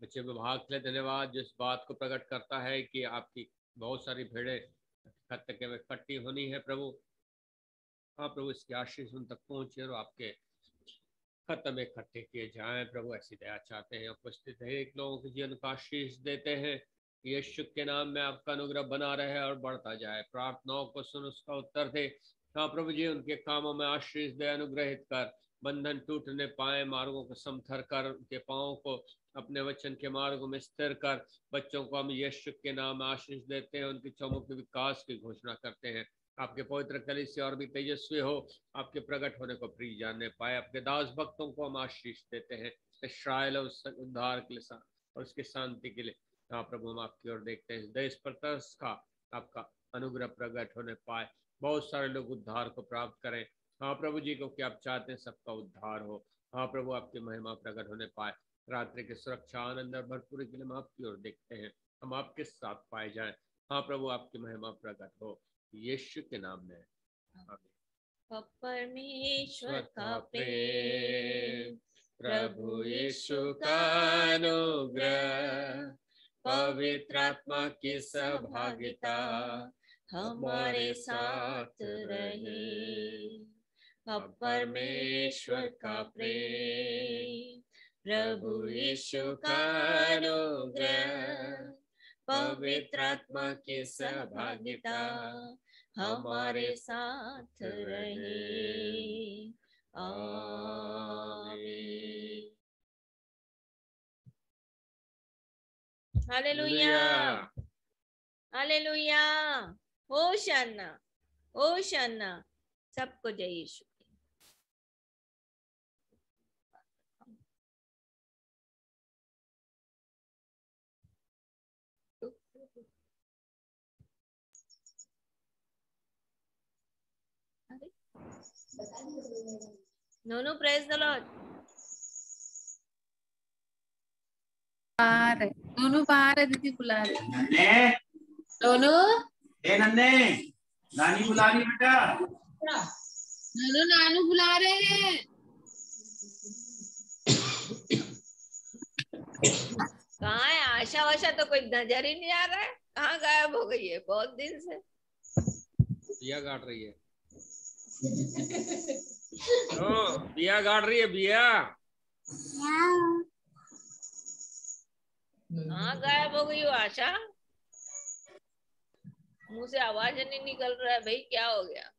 बच्चे विभाग के लिए धन्यवाद, जिस बात को प्रकट करता है कि आपकी बहुत सारी भेड़ें खत्ते में इकट्ठी होनी है। प्रभु हाँ प्रभु, इसकी आशीष उन तक पहुंचे और आपके खत्ते में इकट्ठे किए जाएं। प्रभु ऐसी दया चाहते हैं, उपस्थित है एक लोगों के जीवन का आशीष देते हैं। यीशु के नाम में आपका अनुग्रह बना रहे और बढ़ता जाए। प्रार्थनाओं को सुन, उसका उत्तर दे। हाँ प्रभु जी, उनके कामों में आशीष दे, अनुग्रहित कर, बंधन टूटने पाए, मार्गों को समथर कर, उनके पाँव को अपने वचन के मार्गों में स्थिर कर। बच्चों को हम यीशु के नाम में आशीष देते हैं, उनकी चौमुखी विकास की घोषणा करते हैं। आपके पवित्र कलीसिया और भी तेजस्वी हो, आपके प्रकट होने को प्रिय जानने पाए। आपके दास भक्तों को हम आशीष देते हैं, इस्राएल उद्धार के लिए और उसकी शांति के लिए। हाँ प्रभु, हम आपकी ओर देखते हैं, इस देश पर तरस का आपका अनुग्रह प्रकट होने पाए, बहुत सारे लोग उद्धार को प्राप्त करें। हाँ प्रभु जी, क्योंकि आप चाहते हैं सबका उद्धार हो। हाँ प्रभु, आपकी महिमा प्रकट होने पाए। रात्रि की सुरक्षा, आनंद और भरपूरी के लिए हम आपकी ओर देखते हैं, हम आपके साथ पाए जाएं। हाँ प्रभु, आपकी महिमा प्रकट हो, यीशु के नाम में आमीन। परमेश्वर का प्रेम, प्रभु यीशु का अनुग्रह, पवित्र आत्मा की सहभागिता हमारे साथ रहे। अब परमेश्वर का प्रेम, प्रभु यीशु का अनुग्रह, पवित्र आत्मा की सहभागिता हमारे साथ रहे। आमीन। हालेलुया, हालेलुया, होशाना, होशाना। सबको जय यीशु। नोनू प्रेज द लॉर्ड। बाहर है, दोनों बाहर है, दीदी बुला रहे। नन्हे दोनों नन्हे नानी बुला रही बेटा। दोनों नानू बुला रहे हैं। कहाँ है आशा? वाशा तो कोई नजर ही नहीं आ रहा है, कहाँ गायब हो गई है बहुत दिन से। बिया गाड़ रही है। ओ, बिया गाड़ रही है बिया। कहाँ गायब हो गई हो आशा? मुंह से आवाज नहीं निकल रहा है भाई, क्या हो गया?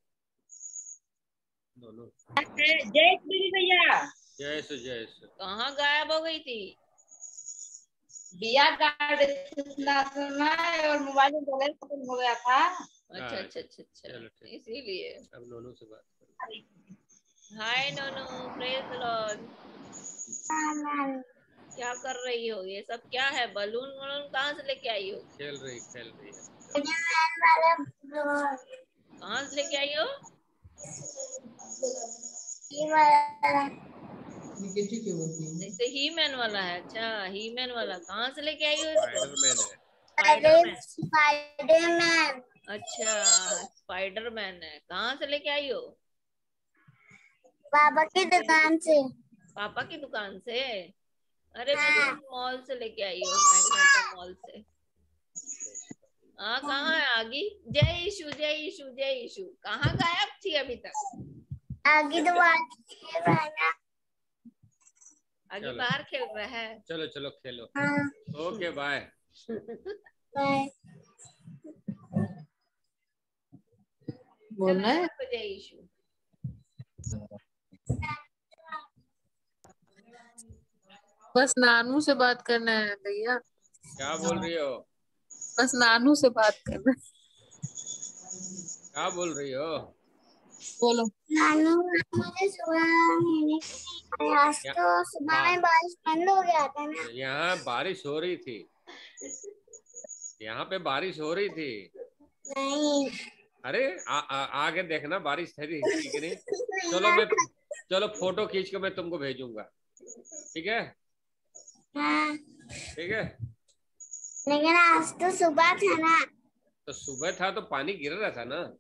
दोनों जय श्री भैया। जय सु जय सु। कहाँ गायब हो गई थी? बिया कार्ड सुना है और मोबाइल में बैलेंस खत्म हो गया था। अच्छा अच्छा अच्छा चलो अच्छा, ठीक। इसीलिए। अब नोनू से बात करो। हाय नोनू, प्रेज द लॉर्ड। क्या कर रही हो? ये सब क्या है? बलून वलून कहाँ से लेके आई हो? खेल रही है। कहाँ से लेके आई हो? जैसे ही मैन वाला है। अच्छा, ही मैन वाला कहाँ से लेके आई हो इसको? स्पाइडरमैन है। स्पाइडरमैन। अच्छा, स्पाइडरमैन है। कहाँ से लेके आई हो? पापा की दुकान से। पापा की दुकान से? अरे मैं मॉल से लेके आई हूँ, मैग्नेटो मॉल से। हाँ, कहाँ है आगी? जय यीशु जय यीशु जय यीशु। कहाँ गायब थी अभी तक? आगे आगे बाहर खेल रहा है। चलो चलो खेलो। हाँ। Okay bye. बोलना है। जय यीशु। बस नानू से बात करना है भैया। क्या बोल रही हो? बस नानू से बात करना। क्या बोल रही हो? बोलो। नानू मुझे सुबह आज तो सुबह में बारिश बंद हो गया था ना। यहाँ बारिश हो रही थी। यहाँ पे बारिश हो रही थी। नहीं। अरे आगे देखना बारिश थी कि नहीं। चलो फोटो खींच के मैं तुमको भेजूंगा। ठीक है? हाँ। ठीक है। लेकिन आज तो सुबह था ना। तो सुबह था तो पानी गिर रहा था ना।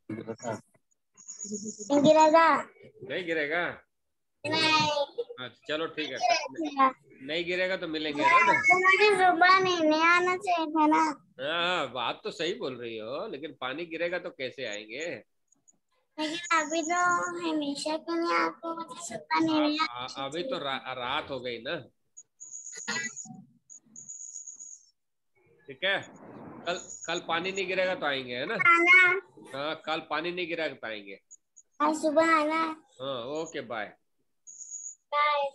नहीं गिरेगा। नहीं गिरेगा? नहीं। चलो ठीक है। नहीं गिरेगा तो मिलेंगे ना। मुझे सुबह नहीं आना चाहिए था ना। हाँ, बात तो सही बोल रही हो, लेकिन पानी गिरेगा तो कैसे आएंगे? लेकिन अभी तो हमेशा के लिए आपको मुझे सुबह नहीं अभी तो रात हो गई ना। ठीक है। कल पानी नहीं गिरेगा तो आएंगे, है ना? हाँ, कल पानी नहीं गिरेगा तो आएंगे। आज सुबह आना। हाँ, ओके बाय। बाय।